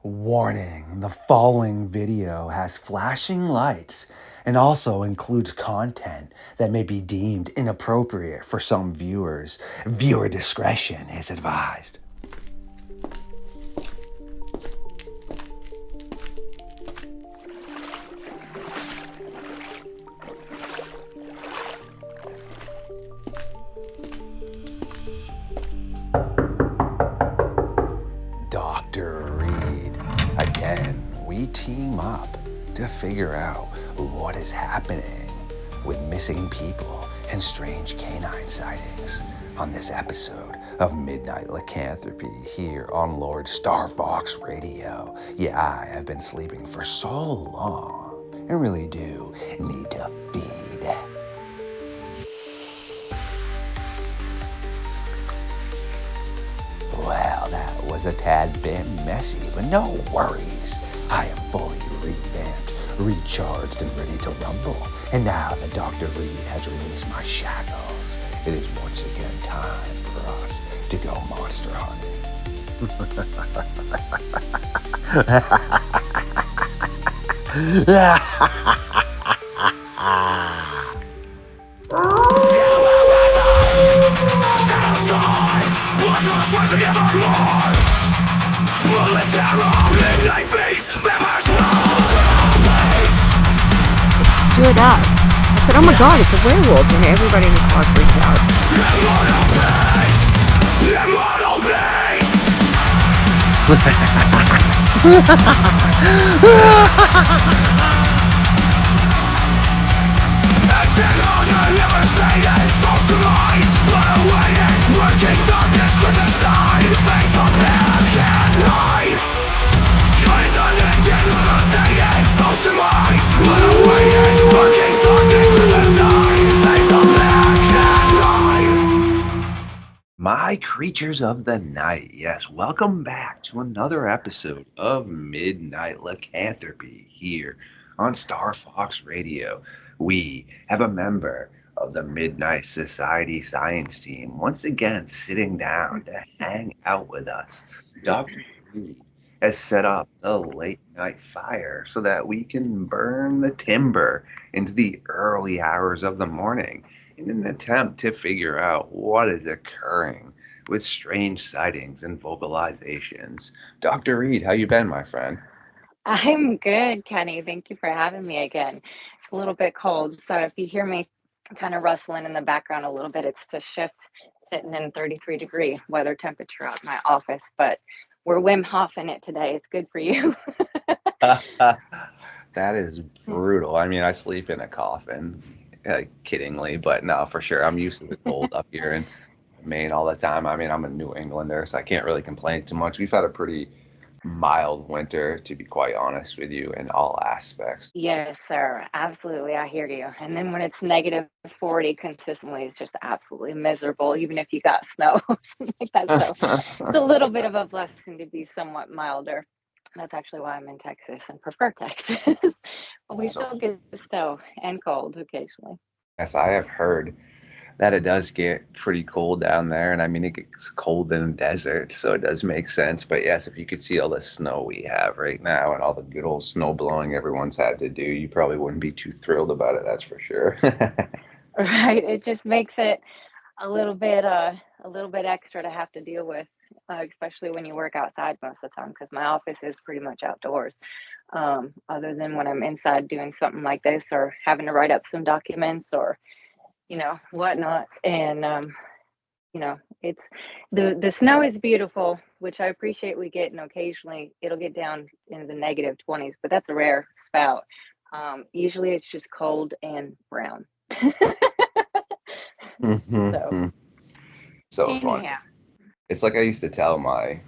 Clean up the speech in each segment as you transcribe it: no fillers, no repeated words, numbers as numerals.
Warning, the following video has flashing lights and also includes content that may be deemed inappropriate for some viewers. Viewer discretion is advised. Dr. Reed. Again, we team up to figure out what is happening with missing people and strange canine sightings on this episode of Midnight Lycanthropy here on LordeStarfox Radio. Yeah, I have been sleeping for so long and really do need to feed. Well, that was a tad bit messy, but no worries. I am fully revamped, recharged, and ready to rumble. And now that Dr. Reed has released my shackles, it is once again time for us to go monster hunting. Stood up. I said, oh my god, it's a werewolf, and everybody in the car freaked out. My creatures of the night, yes, welcome back to another episode of Midnight Lycanthropy here on Star Fox Radio. We have a member of the Midnight Society science team once again sitting down to hang out with us. Dr. Reed has set up a late night fire so that we can burn the timber into the early hours of the morning in an attempt to figure out what is occurring with strange sightings and vocalizations. Dr. Reed, how you been, my friend? I'm good, Kenny. Thank you for having me again. It's a little bit cold, so if you hear me kind of rustling in the background a little bit, it's to shift sitting in 33-degree weather temperature out in my office, but we're Wim Hofing it today. It's good for you. That is brutal. I mean, I sleep in a coffin, kiddingly, but no, for sure. I'm used to the cold up here in Maine all the time. I mean, I'm a New Englander, so I can't really complain too much. We've had a pretty mild winter, to be quite honest with you, in all aspects. Yes, sir. Absolutely. I hear you. And then when it's negative 40 consistently, it's just absolutely miserable, even if you got snow or something like that. So it's a little bit of a blessing to be somewhat milder. That's actually why I'm in Texas and prefer Texas. But we So, still get snow and cold occasionally. yes, I have heard that it does get pretty cold down there, and I mean, it gets cold in the desert, so it does make sense. But yes, if you could see all the snow we have right now and all the good old snow blowing everyone's had to do, you probably wouldn't be too thrilled about it, that's for sure. Right. It just makes it a little bit extra to have to deal with, especially when you work outside most of the time, because my office is pretty much outdoors. Other than when I'm inside doing something like this or having to write up some documents or whatnot. And it's the snow is beautiful, which I appreciate we get, and occasionally it'll get down into the negative 20s, but that's a rare spout. Usually it's just cold and brown. So So fun. anyhow. It's like I used to tell my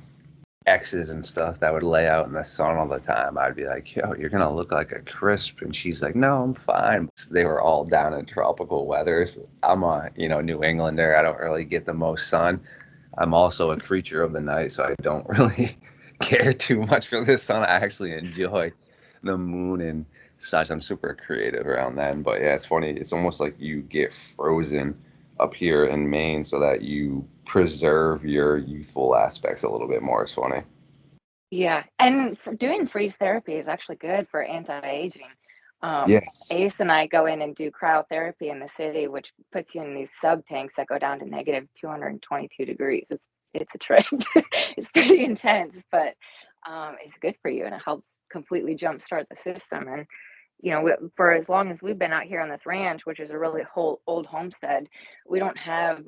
exes and stuff that would lay out in the sun all the time. I'd be like, yo, you're gonna look like a crisp, and she's like, no, I'm fine. They were all down in tropical weathers. I'm a New Englander. I don't really get the most sun. I'm also a creature of the night, so I don't really care too much for the sun. I actually enjoy the moon and such. I'm super creative around then. But yeah, it's funny. It's almost like you get frozen up here in Maine so that you preserve your youthful aspects a little bit more. It's funny. Yeah, and for doing freeze therapy is actually good for anti-aging. Yes. Ace and I go in and do cryotherapy in the city, which puts you in these sub tanks that go down to negative 222 degrees. It's a trip. It's pretty intense, but it's good for you and it helps completely jumpstart the system. And for as long as we've been out here on this ranch, which is a really old homestead, we don't have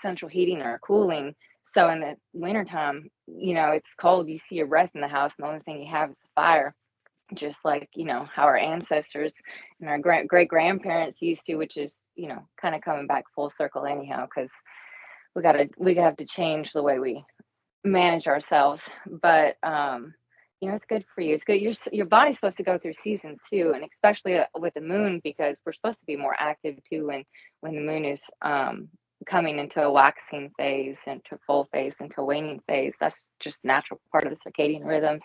central heating or cooling. So in the wintertime, it's cold. You see a breath in the house, and the only thing you have is a fire, just like, how our ancestors and our great grandparents used to, which is, kind of coming back full circle anyhow, because we have to change the way we manage ourselves. But it's good for you. It's good. Your body's supposed to go through seasons too, and especially with the moon, because we're supposed to be more active too when the moon is coming into a waxing phase, into full phase, into waning phase. That's just natural part of the circadian rhythms.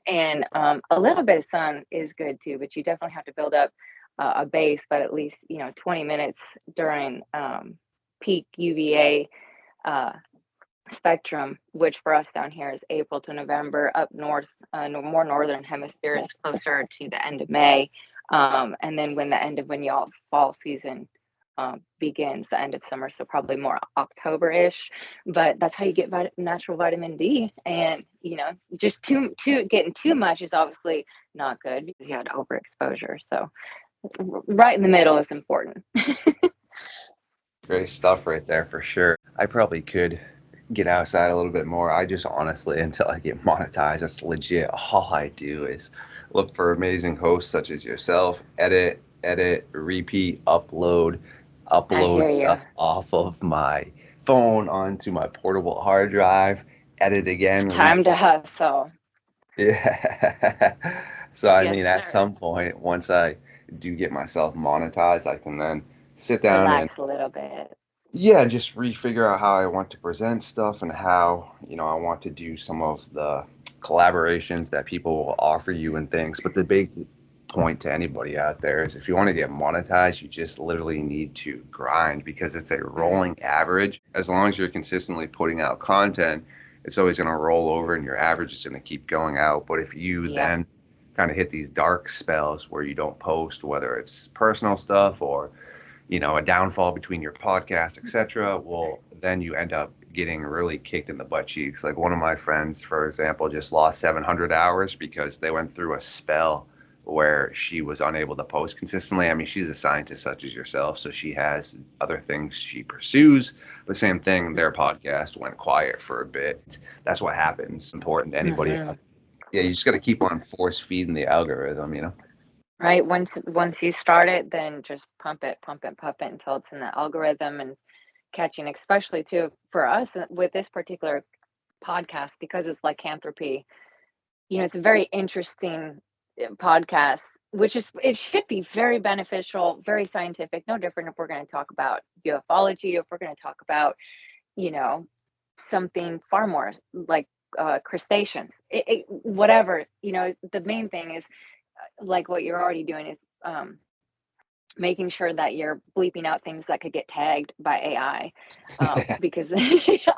And a little bit of sun is good too, but you definitely have to build up a base, but at least 20 minutes during peak UVA uh, spectrum, which for us down here is April to November. Up north, more northern hemisphere, is closer to the end of May. And then when y'all fall season begins, the end of summer, so probably more October-ish. But that's how you get natural vitamin D. And just getting too much is obviously not good because you had overexposure. So right in the middle is important. Great stuff right there for sure. I probably could get outside a little bit more. I just honestly, until I get monetized, that's legit. All I do is look for amazing hosts such as yourself, edit, repeat, I upload hear you. stuff off of my phone onto my portable hard drive, edit It's again, time to repeat. hustle. Yeah. So I Yes, mean, at sir. some point, once I do get myself monetized, I can then sit down and Relax a little bit. yeah, just refigure out how I want to present stuff and how, I want to do some of the collaborations that people will offer you and things. But the big point to anybody out there is if you want to get monetized, you just literally need to grind because it's a Mm, rolling average. As long as you're consistently putting out content, it's always going to roll over and your average is going to keep going out. But if you yep. then kind of hit these dark spells where you don't post, whether it's personal stuff or a downfall between your podcast, etc., well, then you end up getting really kicked in the butt cheeks. Like one of my friends, for example, just lost 700 hours because they went through a spell where she was unable to post consistently. I mean, she's a scientist such as yourself, so she has other things she pursues. But same thing, their podcast went quiet for a bit. That's what happens. Important to anybody Hmm. out. Yeah, you just got to keep on force feeding the algorithm. Right. Once you start it, then just pump it until it's in the algorithm and catching, especially too for us with this particular podcast, because it's lycanthropy. It's a very interesting podcast, which is it should be very beneficial, very scientific, no different if we're going to talk about ufology, if we're going to talk about, you know, something far more like crustaceans, whatever. The main thing is like what you're already doing is making sure that you're bleeping out things that could get tagged by AI, because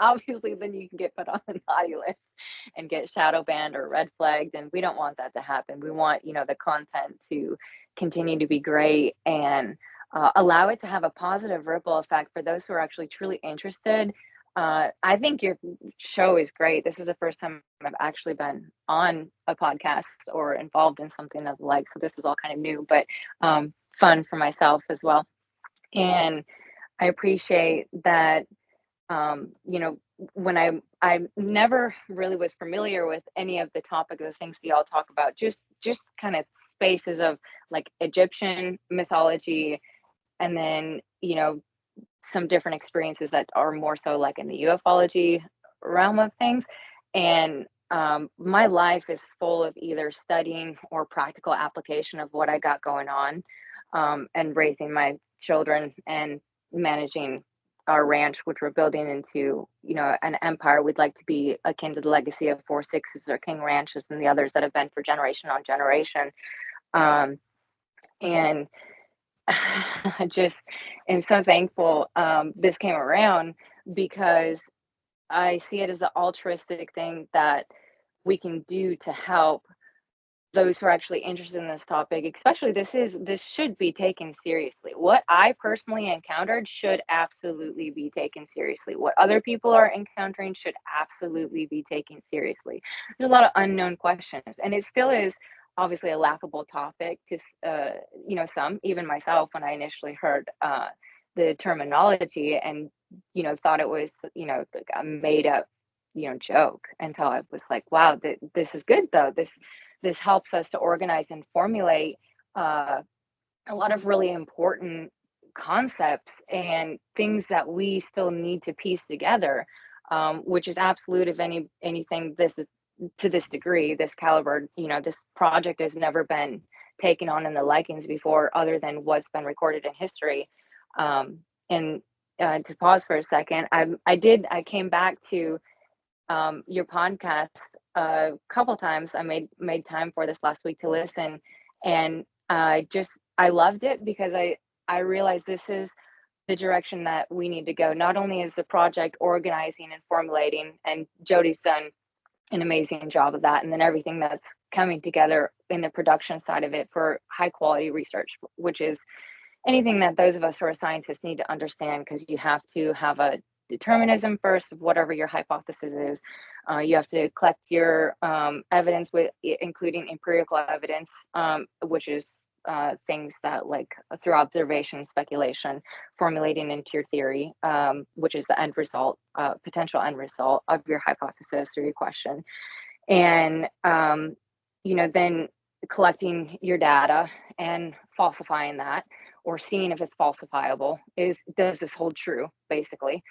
obviously then you can get put on the naughty list and get shadow banned or red flagged, and we don't want that to happen. We want the content to continue to be great and allow it to have a positive ripple effect for those who are actually truly interested. I think your show is great. This is the first time I've actually been on a podcast or involved in something of the like, so this is all kind of new, but fun for myself as well. And I appreciate that. When I never really was familiar with any of the topic of the things that y'all talk about, just kind of spaces of like Egyptian mythology, and then some different experiences that are more so like in the ufology realm of things. And my life is full of either studying or practical application of what I got going on, and raising my children and managing our ranch, which we're building into, an empire. We'd like to be akin to the legacy of Four Sixes or King Ranches and the others that have been for generation on generation. Um, and I just am so thankful this came around, because I see it as an altruistic thing that we can do to help those who are actually interested in this topic, especially this should be taken seriously. What I personally encountered should absolutely be taken seriously. What other people are encountering should absolutely be taken seriously. There's a lot of unknown questions, and it still is obviously a laughable topic to some, even myself, when I initially heard the terminology, and thought it was like a made up joke, until I was like, wow, this is good though. This helps us to organize and formulate a lot of really important concepts and things that we still need to piece together, which is absolute. If anything, this is to this degree, this caliber, this project has never been taken on in the Lycans before, other than what's been recorded in history. And to pause for a second, I came back to your podcast a couple times. I made time for this last week to listen, and I loved it, because I realized this is the direction that we need to go. Not only is the project organizing and formulating, and Jody's done an amazing job of that, and then everything that's coming together in the production side of it for high quality research, which is anything that those of us who are scientists need to understand, because you have to have a determinism first of whatever your hypothesis is. You have to collect your evidence, including empirical evidence, which is things that, like, through observation, speculation, formulating into your theory, which is the end result, potential end result of your hypothesis or your question. And then collecting your data and falsifying that, or seeing if it's falsifiable. Does this hold true, basically?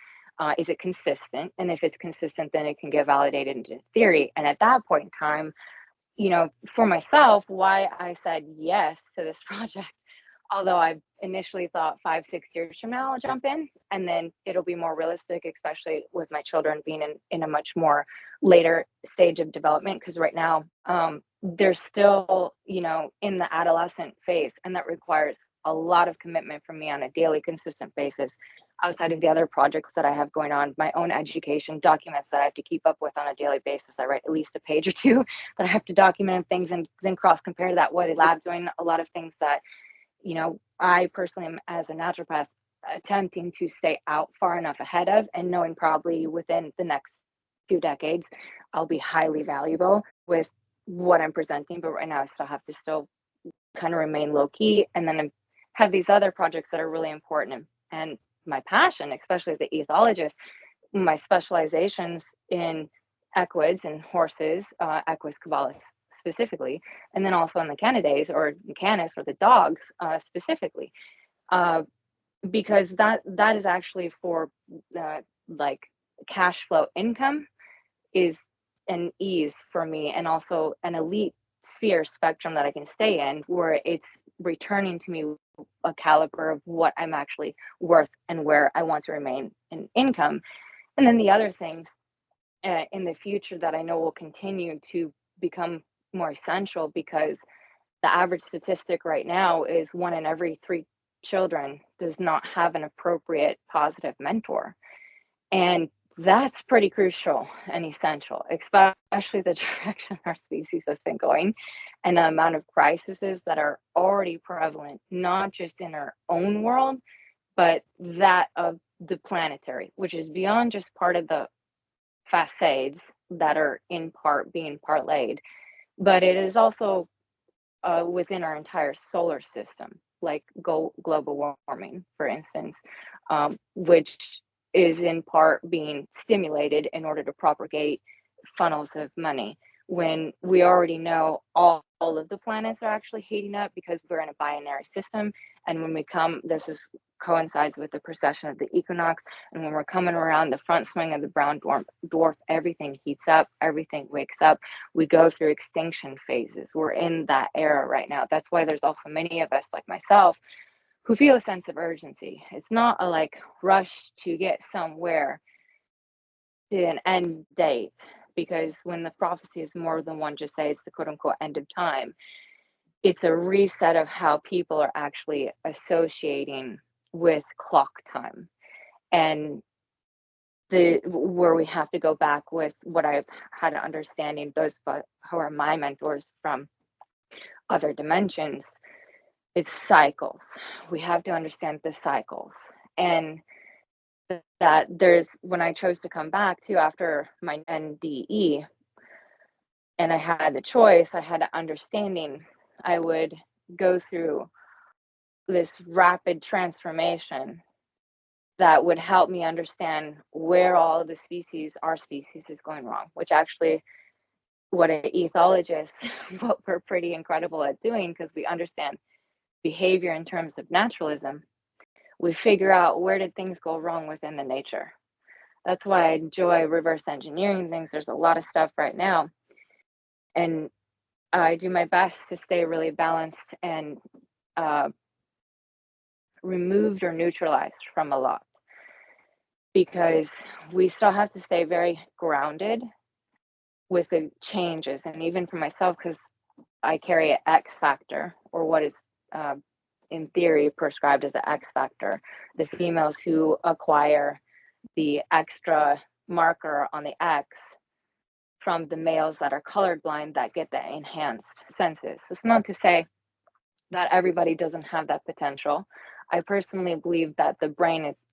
Is it consistent? And if it's consistent, then it can get validated into theory. And at that point in time, for myself, why I said yes to this project, although I initially thought 5-6 years from now I'll jump in, and then it'll be more realistic, especially with my children being in a much more later stage of development, because right now they're still in the adolescent phase, and that requires a lot of commitment from me on a daily, consistent basis, outside of the other projects that I have going on, my own education documents that I have to keep up with on a daily basis. I write at least a page or two that I have to document things, and then cross compare that what the lab's doing. A lot of things that I personally am, as a naturopath, attempting to stay out far enough ahead of, and knowing probably within the next few decades I'll be highly valuable with what I'm presenting. But right now I still have to kind of remain low key, and then I have these other projects that are really important. And my passion, especially as an ethologist, my specializations in equids and horses, Equus caballus specifically, and then also in the Canidae or Canis, or the dogs specifically, because that is actually for like cash flow income, is an ease for me, and also an elite sphere spectrum that I can stay in, where it's returning to me a caliber of what I'm actually worth and where I want to remain in income. And then the other things in the future that I know will continue to become more essential, because the average statistic right now is 1 in every 3 children does not have an appropriate positive mentor. And that's pretty crucial and essential, especially the direction our species has been going, and the amount of crises that are already prevalent, not just in our own world, but that of the planetary, which is beyond just part of the facades that are in part being parlayed, but it is also within our entire solar system, like global warming, for instance, which is in part being stimulated in order to propagate funnels of money, when we already know all of the planets are actually heating up, because we're in a binary system. And when we come, coincides with the precession of the equinox, and when we're coming around the front swing of the brown dwarf, everything heats up, everything wakes up. We go through extinction phases. We're in that era right now. That's why there's also many of us, like myself, who feel a sense of urgency. It's not a rush to get somewhere to an end date, because when the prophecy is more than one, just say it's the quote unquote end of time, it's a reset of how people are actually associating with clock time. And where we have to go back with what I've had an understanding, those who are my mentors from other dimensions, it's cycles. We have to understand the cycles. And that when I chose to come back to after my NDE, and I had the choice, I had an understanding, I would go through this rapid transformation that would help me understand where all of our species is going wrong, which actually what an ethologist, what we're pretty incredible at doing, because we understand behavior in terms of naturalism. We figure out where did things go wrong within the nature. That's why I enjoy reverse engineering things. There's a lot of stuff right now. And I do my best to stay really balanced and removed or neutralized from a lot, because we still have to stay very grounded with the changes. And even for myself, because I carry an X factor, or what is in theory prescribed as an X factor, the females who acquire the extra marker on the X from the males that are colorblind that get the enhanced senses. It's not to say that everybody doesn't have that potential. I personally believe that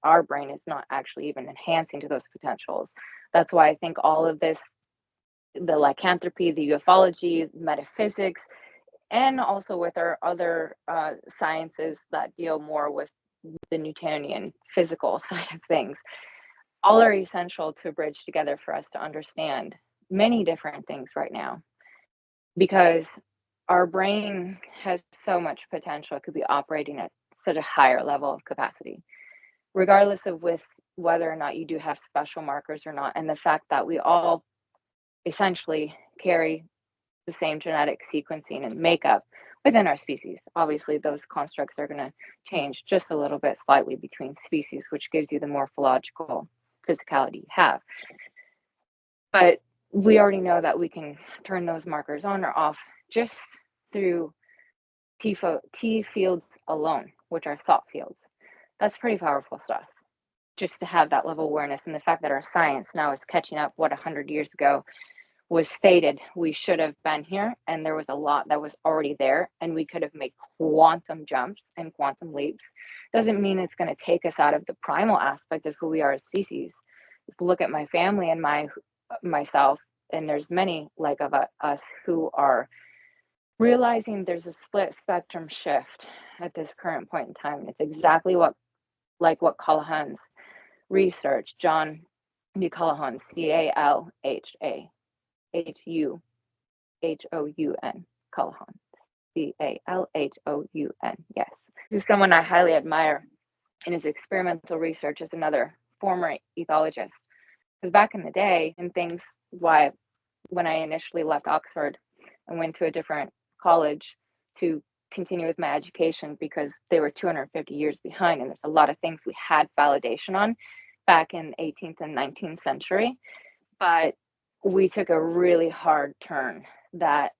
our brain is not actually even enhancing to those potentials. That's why I think all of this, the lycanthropy, the ufology, metaphysics, and also with our other sciences that deal more with the Newtonian physical side of things, all are essential to bridge together for us to understand many different things right now, because our brain has so much potential. It could be operating at such a higher level of capacity, regardless of whether or not you do have special markers or not, and the fact that we all essentially carry the same genetic sequencing and makeup within our species. Obviously, those constructs are going to change just a little bit slightly between species, which gives you the morphological physicality you have. But we already know that we can turn those markers on or off just through T fields alone, which are thought fields. That's pretty powerful stuff, just to have that level of awareness. And the fact that our science now is catching up what 100 years ago was stated we should have been here, and there was a lot that was already there, and we could have made quantum jumps and quantum leaps, doesn't mean it's going to take us out of the primal aspect of who we are as species. Just look at my family and myself, and there's many like of us who are realizing there's a split spectrum shift at this current point in time. It's exactly what Callahan's research, John B. Callahan, CALHAHOUN, Callahan, CALHOUN. Yes, this is someone I highly admire in his experimental research as another former ethologist. Because back in the day, and things why when I initially left Oxford and went to a different college to continue with my education, because they were 250 years behind, and there's a lot of things we had validation on back in 18th and 19th century, but we took a really hard turn that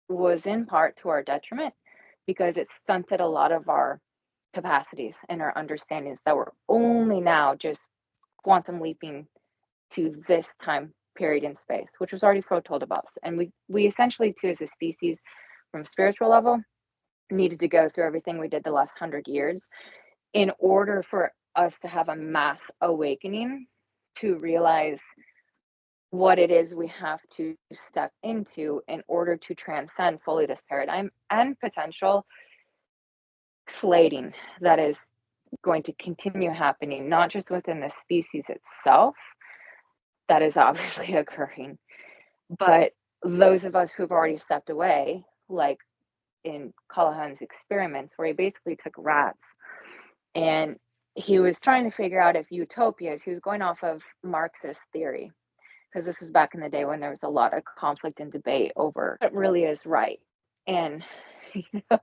was in part to our detriment, because it stunted a lot of our capacities and our understandings that were only now just quantum leaping to this time period in space, which was already foretold about. And we essentially, too, as a species, from a spiritual level, needed to go through everything we did the last 100 years in order for us to have a mass awakening to realize what it is we have to step into in order to transcend fully this paradigm and potential slating that is going to continue happening, not just within the species itself, that is obviously occurring, but those of us who've already stepped away, like in Callahan's experiments, where he basically took rats and he was trying to figure out if utopias, he was going off of Marxist theory, because this was back in the day when there was a lot of conflict and debate over what really is right. And you know,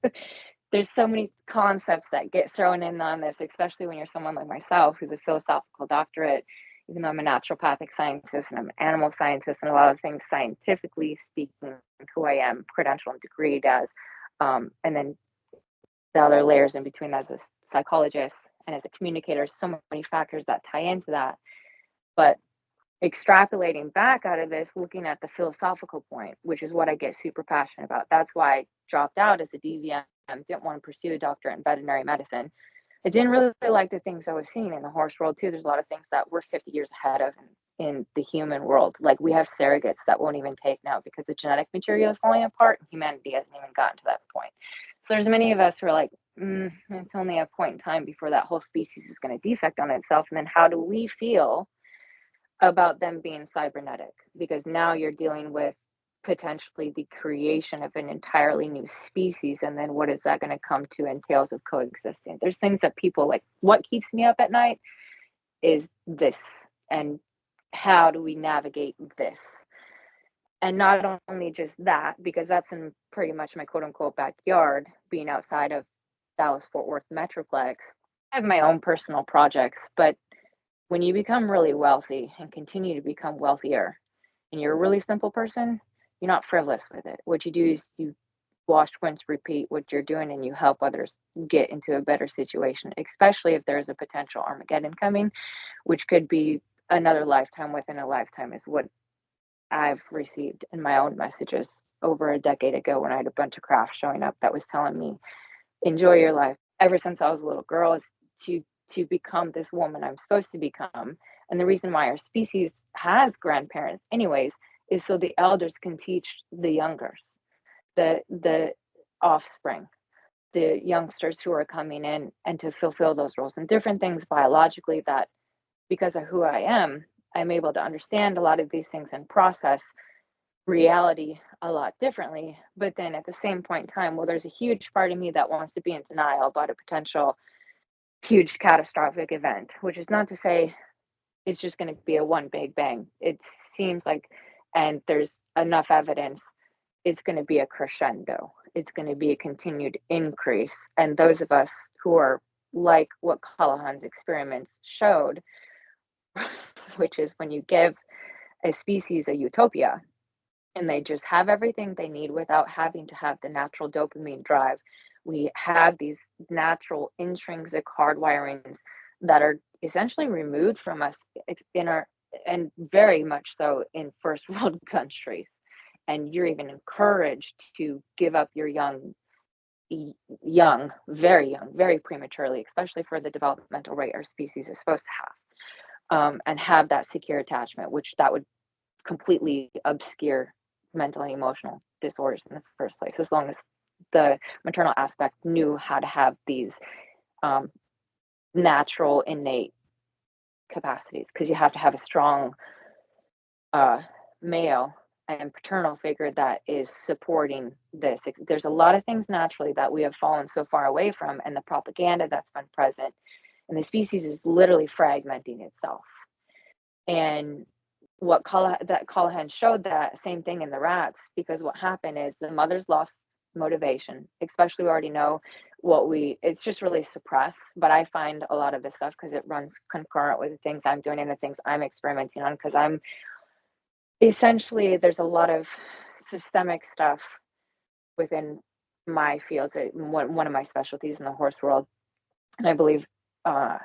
there's so many concepts that get thrown in on this, especially when you're someone like myself who's a philosophical doctorate, even though I'm a naturopathic scientist and I'm an animal scientist and a lot of things scientifically speaking, who I am, credentialed and degreed as, and then the other layers in between as a psychologist and as a communicator, so many factors that tie into that. But extrapolating back out of this, looking at the philosophical point, which is what I get super passionate about. That's why I dropped out as a DVM, didn't want to pursue a doctorate in veterinary medicine. I didn't really like the things I was seeing in the horse world too. There's a lot of things that we're 50 years ahead of in the human world. Like we have surrogates that won't even take now because the genetic material is falling apart and humanity hasn't even gotten to that point. So there's many of us who are like, it's only a point in time before that whole species is going to defect on itself. And then how do we feel about them being cybernetic? Because now you're dealing with potentially the creation of an entirely new species, and then what is that going to come to entails of coexisting? There's things that people like, what keeps me up at night is this, and how do we navigate this? And not only just that, because that's in pretty much my quote unquote backyard, being outside of Dallas Fort Worth Metroplex. I have my own personal projects, but when you become really wealthy and continue to become wealthier, and you're a really simple person, you're not frivolous with it. What you do is you wash, rinse, repeat what you're doing, and you help others get into a better situation, especially if there's a potential Armageddon coming, which could be another lifetime within a lifetime, is what I've received in my own messages over a decade ago when I had a bunch of crafts showing up that was telling me, enjoy your life. Ever since I was a little girl, is to become this woman I'm supposed to become. And the reason why our species has grandparents anyways is so the elders can teach the youngers, the offspring, the youngsters who are coming in, and to fulfill those roles and different things biologically, that because of who I am, I'm able to understand a lot of these things and process reality a lot differently. But then at the same point in time, well, there's a huge part of me that wants to be in denial about a potential huge catastrophic event, which is not to say it's just going to be a one big bang. It seems like, and there's enough evidence, it's going to be a crescendo. It's going to be a continued increase. And those of us who are like what Callahan's experiments showed, which is when you give a species a utopia and they just have everything they need without having to have the natural dopamine drive, we have these natural intrinsic hardwirings that are essentially removed from us in our, and very much so in first world countries. And you're even encouraged to give up your young, very prematurely, especially for the developmental rate our species is supposed to have, and have that secure attachment, which that would completely obscure mental and emotional disorders in the first place, as long as the maternal aspect knew how to have these natural innate capacities, because you have to have a strong male and paternal figure that is supporting this. There's a lot of things naturally that we have fallen so far away from, and the propaganda that's been present, and the species is literally fragmenting itself. And what Callahan showed, that same thing in the rats, because what happened is the mothers lost motivation, especially we already know it's just really suppressed. But I find a lot of this stuff, because it runs concurrent with the things I'm doing and the things I'm experimenting on, because I'm essentially, there's a lot of systemic stuff within my fields. One of my specialties in the horse world, and I believe a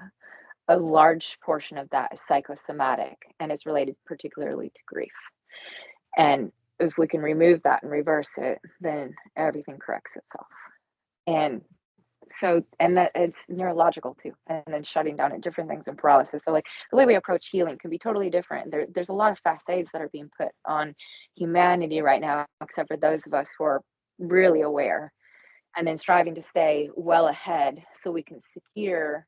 large portion of that is psychosomatic, and it's related particularly to grief. And if we can remove that and reverse it, then everything corrects itself. And so, and that it's neurological too, and then shutting down at different things and paralysis. So like the way we approach healing can be totally different. There's a lot of facades that are being put on humanity right now, except for those of us who are really aware, and then striving to stay well ahead so we can secure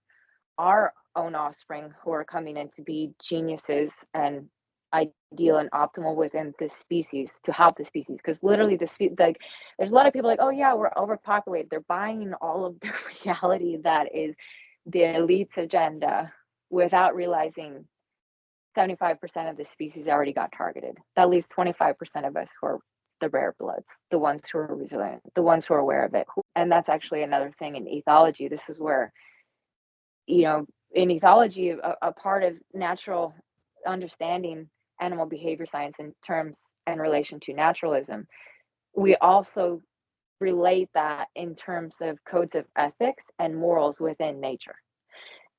our own offspring who are coming in to be geniuses and ideal and optimal within this species, to help the species. Because literally like there's a lot of people like, oh yeah, we're overpopulated. They're buying all of the reality that is the elite's agenda without realizing 75% of the species already got targeted. That leaves 25% of us who are the rare bloods, the ones who are resilient, the ones who are aware of it. And that's actually another thing in ethology. This is where, in ethology, a part of natural understanding animal behavior science in terms and relation to naturalism, we also relate that in terms of codes of ethics and morals within nature.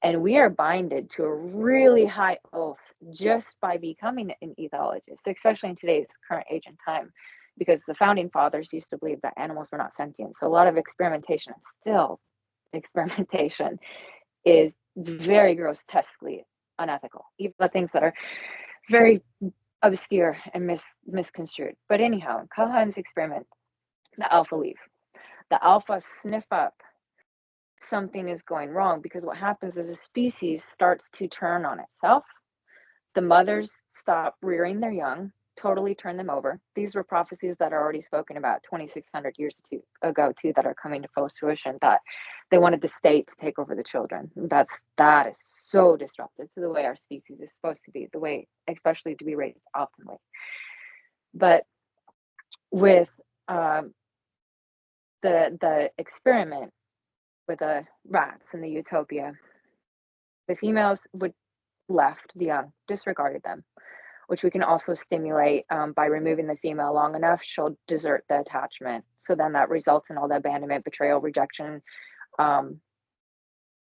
And we are binded to a really high oath just by becoming an ethologist, especially in today's current age and time, because the founding fathers used to believe that animals were not sentient. So a lot of experimentation, still experimentation, is very grotesquely unethical, even the things that are very obscure and misconstrued. But anyhow, Callahan's experiment, the alpha leaf, the alpha sniff up something is going wrong, because what happens is a species starts to turn on itself. The mothers stop rearing their young, totally turn them over. These were prophecies that are already spoken about 2,600 years ago too, that are coming to full fruition, that they wanted the state to take over the children. That is so disruptive to the way our species is supposed to be, the way especially to be raised optimally. But with the experiment with the rats in the utopia, the females would left the young, disregarded them, which we can also stimulate by removing the female long enough. She'll desert the attachment. So then that results in all the abandonment, betrayal, rejection,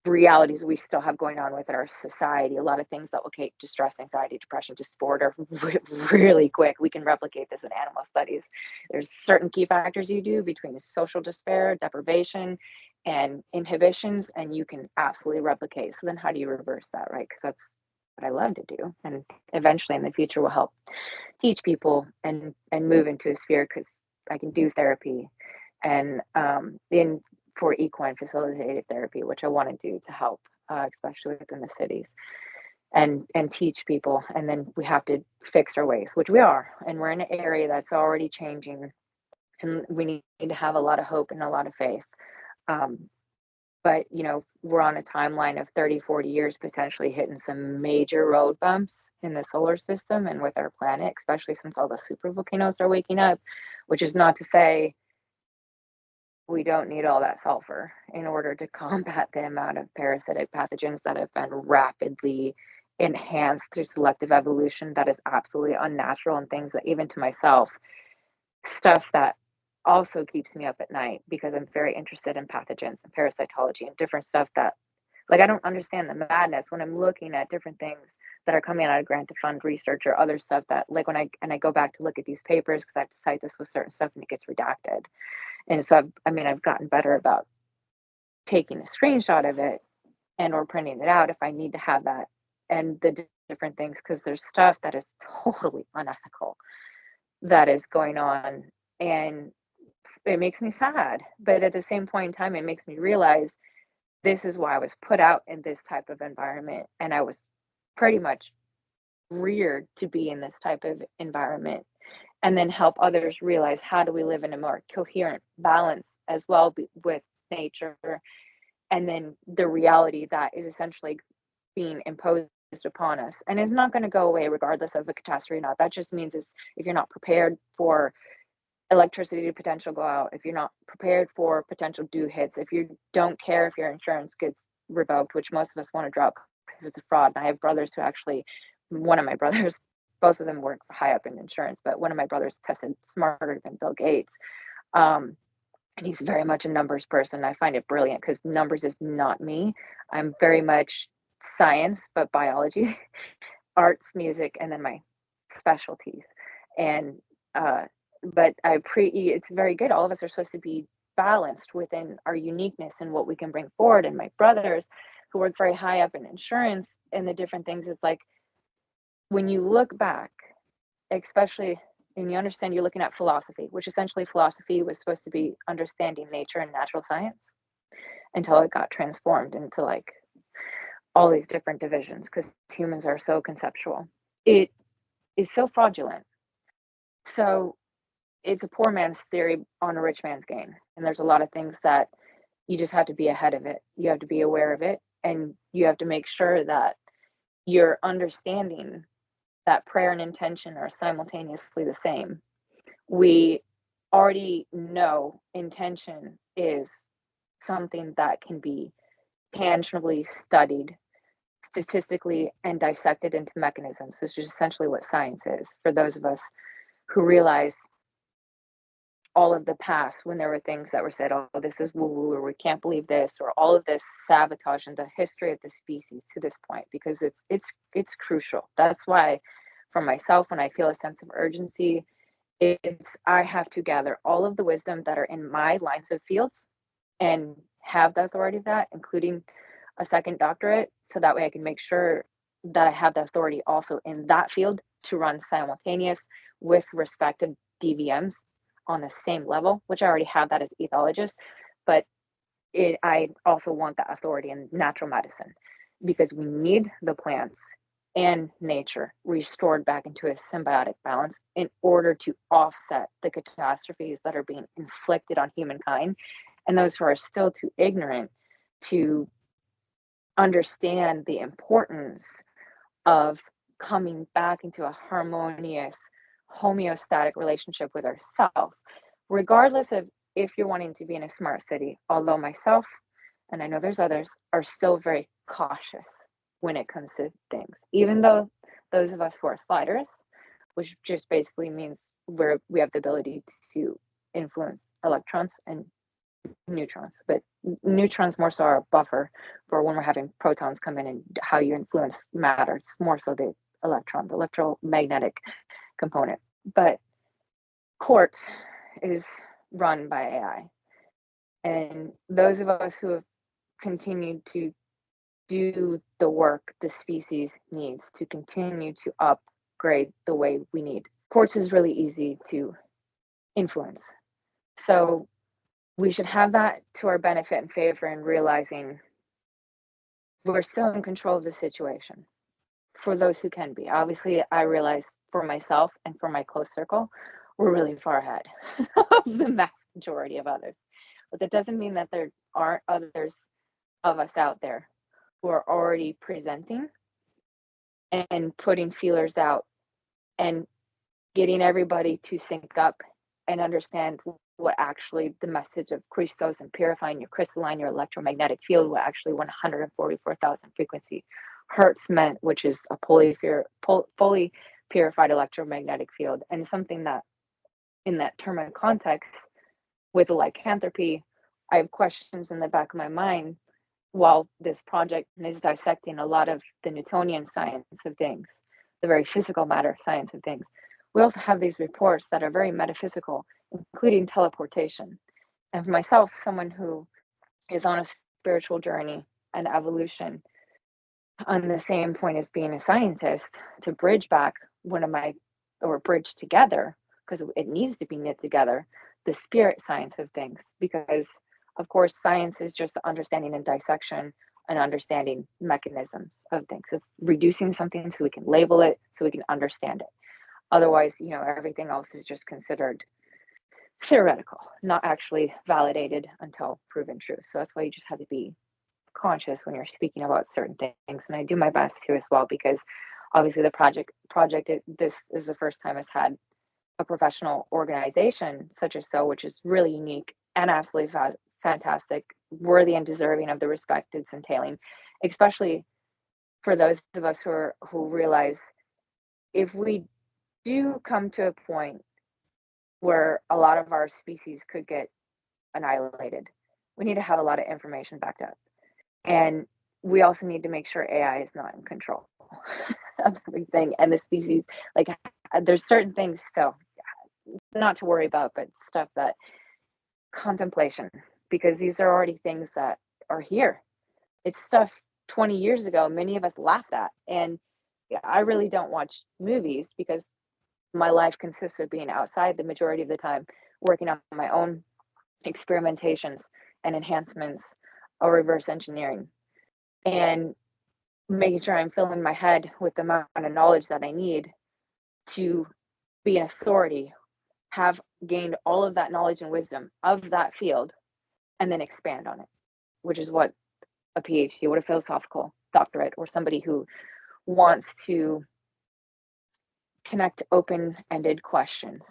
realities we still have going on with our society. A lot of things that will create distress, anxiety, depression, disorder really quick. We can replicate this in animal studies. There's certain key factors you do between social despair, deprivation, and inhibitions, and you can absolutely replicate. So then how do you reverse that, right? Because that's what I love to do, and eventually in the future will help teach people and move into a sphere, because I can do therapy and in for equine facilitated therapy, which I want to do to help, especially within the cities, and teach people. And then we have to fix our ways, which we are, and we're in an area that's already changing, and we need to have a lot of hope and a lot of faith. But we're on a timeline of 30-40 years potentially hitting some major road bumps in the solar system and with our planet, especially since all the super volcanoes are waking up, which is not to say we don't need all that sulfur in order to combat the amount of parasitic pathogens that have been rapidly enhanced through selective evolution. That is absolutely unnatural, and things that, even to myself, stuff that also keeps me up at night, because I'm very interested in pathogens and parasitology and different stuff that, like, I don't understand the madness when I'm looking at different things that are coming out of grant to fund research or other stuff that, like, when I go back to look at these papers, because I have to cite this with certain stuff and it gets redacted. And so I've gotten better about taking a screenshot of it and or printing it out if I need to have that, and the different things, because there's stuff that is totally unethical that is going on, and it makes me sad. But at the same point in time, it makes me realize this is why I was put out in this type of environment, and I was pretty much reared to be in this type of environment, and then help others realize how do we live in a more coherent balance as well with nature, and then the reality that is essentially being imposed upon us, and it's not going to go away regardless of a catastrophe or not. That just means it's, if you're not prepared for electricity to potential go out, if you're not prepared for potential dew hits, if you don't care if your insurance gets revoked, which most of us want to drop because it's a fraud. And I have brothers who actually, one of my brothers, both of them work high up in insurance, but one of my brothers tested smarter than Bill Gates. And he's very much a numbers person. I find it brilliant because numbers is not me. I'm very much science, but biology, arts, music, and then my specialties. And but it's very good. All of us are supposed to be balanced within our uniqueness and what we can bring forward. And my brothers, who work very high up in insurance and the different things, it's like when you look back, especially, and you understand, you're looking at philosophy, which essentially philosophy was supposed to be understanding nature and natural science, until it got transformed into like all these different divisions, because humans are so conceptual. It is so fraudulent. So it's a poor man's theory on a rich man's gain. And there's a lot of things that you just have to be ahead of it. You have to be aware of it, and you have to make sure that you're understanding that prayer and intention are simultaneously the same. We already know intention is something that can be tangibly studied statistically and dissected into mechanisms, which is essentially what science is, for those of us who realize all of the past when there were things that were said, oh, this is woo woo, or we can't believe this, or all of this sabotage in the history of the species to this point, because it's crucial. That's why, for myself, when I feel a sense of urgency, it's I have to gather all of the wisdom that are in my lines of fields and have the authority of that, including a second doctorate, so that way I can make sure that I have the authority also in that field to run simultaneous with respective DVMs on the same level, which I already have that as ethologist, but I also want that authority in natural medicine, because we need the plants and nature restored back into a symbiotic balance in order to offset the catastrophes that are being inflicted on humankind and those who are still too ignorant to understand the importance of coming back into a harmonious, homeostatic relationship with ourselves, regardless of if you're wanting to be in a smart city. Although myself, and I know there's others, are still very cautious when it comes to things, even though those of us who are sliders, which just basically means we have the ability to influence electrons and neutrons, but neutrons more so are a buffer for when we're having protons come in and how you influence matter. It's more so the electron, the electromagnetic component. But quartz is run by AI. And those of us who have continued to do the work the species needs to continue to upgrade the way we need, quartz is really easy to influence. So we should have that to our benefit and favor in realizing we're still in control of the situation for those who can be. Obviously, I realize for myself and for my close circle, we're really far ahead of the mass majority of others. But that doesn't mean that there aren't others of us out there who are already presenting and putting feelers out and getting everybody to sync up and understand what actually the message of Christos and purifying your crystalline, your electromagnetic field, what actually 144,000 frequency hertz meant, which is a fully purified electromagnetic field. And something that, in that term and context, with lycanthropy, I have questions in the back of my mind while this project is dissecting a lot of the Newtonian science of things, the very physical matter science of things. We also have these reports that are very metaphysical, including teleportation. And for myself, someone who is on a spiritual journey and evolution on the same point as being a scientist, to bridge back or bridge together, because it needs to be knit together, the spirit science of things. Because, of course, science is just understanding and dissection and understanding mechanisms of things. It's reducing something so we can label it, so we can understand it. Otherwise, everything else is just considered theoretical, not actually validated until proven true. So that's why you just have to be conscious when you're speaking about certain things. And I do my best to as well, because obviously the project this is the first time it's had a professional organization such as so, which is really unique and absolutely fantastic, worthy and deserving of the respect it's entailing, especially for those of us who realize if we do come to a point where a lot of our species could get annihilated, we need to have a lot of information backed up. And we also need to make sure AI is not in control of everything. And the species, like, there's certain things still not to worry about, but stuff that contemplation, because these are already things that are here. It's stuff 20 years ago, many of us laughed at. And I really don't watch movies because my life consists of being outside the majority of the time, working on my own experimentations and enhancements or reverse engineering, and making sure I'm filling my head with the amount of knowledge that I need to be an authority, have gained all of that knowledge and wisdom of that field, and then expand on it, which is what a PhD, what a philosophical doctorate, or somebody who wants to connect open-ended questions.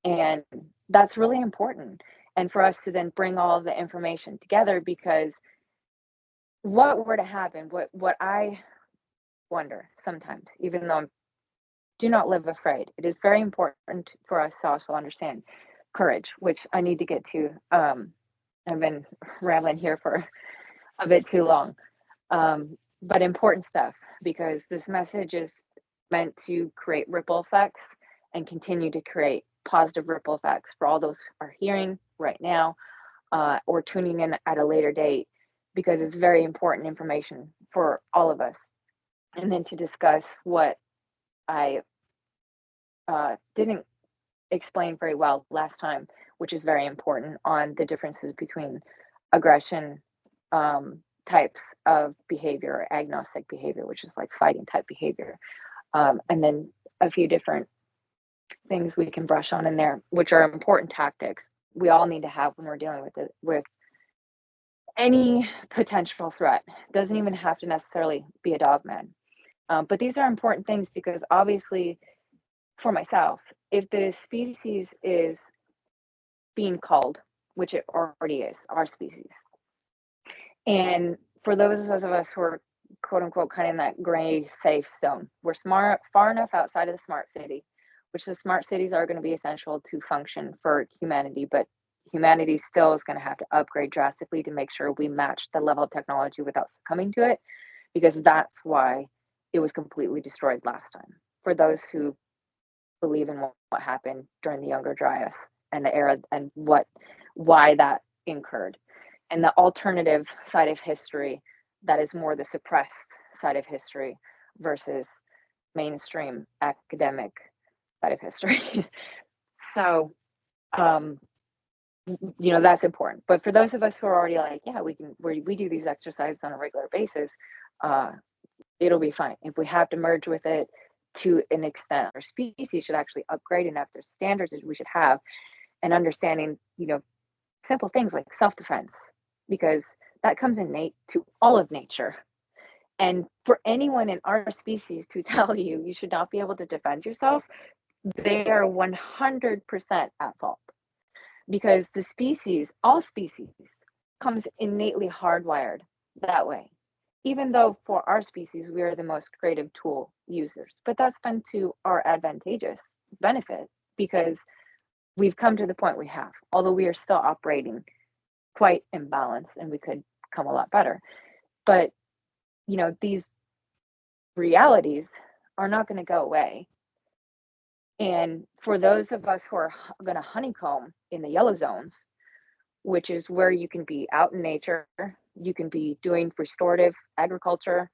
And that's really important. And for us to then bring all of the information together, because what were to happen, what I wonder sometimes, even though I do not live afraid, it is very important for us to also understand courage, which I need to get to. I've been rambling here for a bit too long, but important stuff, because this message is meant to create ripple effects and continue to create positive ripple effects for all those who are hearing right now, or tuning in at a later date, because it's very important information for all of us. And then to discuss what I didn't explain very well last time, which is very important, on the differences between aggression types of behavior, agnostic behavior, which is like fighting type behavior, and then a few different things we can brush on in there, which are important tactics we all need to have when we're dealing with it, with any potential threat. Doesn't even have to necessarily be a dogman. But these are important things, because obviously, for myself, if the species is being called, which it already is, our species, and for those of us who are quote unquote kind of in that gray safe zone, we're smart, far enough outside of the smart city, which the smart cities are going to be essential to function for humanity, but humanity still is going to have to upgrade drastically to make sure we match the level of technology without succumbing to it, because that's why it was completely destroyed last time. For those who believe in what happened during the Younger Dryas and the era, and why that incurred, and the alternative side of history that is more the suppressed side of history versus mainstream academic side of history. So, that's important. But for those of us who are already like, yeah, we do these exercises on a regular basis, it'll be fine. If we have to merge with it to an extent, our species should actually upgrade enough. There's standards that we should have, and understanding, simple things like self-defense, because that comes innate to all of nature. And for anyone in our species to tell you should not be able to defend yourself, they are 100% at fault, because the species, all species, comes innately hardwired that way. Even though for our species, we are the most creative tool users, but that's been to our advantageous benefit, because we've come to the point we have, although we are still operating quite imbalanced and we could come a lot better. But, these realities are not going to go away. And for those of us who are going to honeycomb in the yellow zones, which is where you can be out in nature, you can be doing restorative agriculture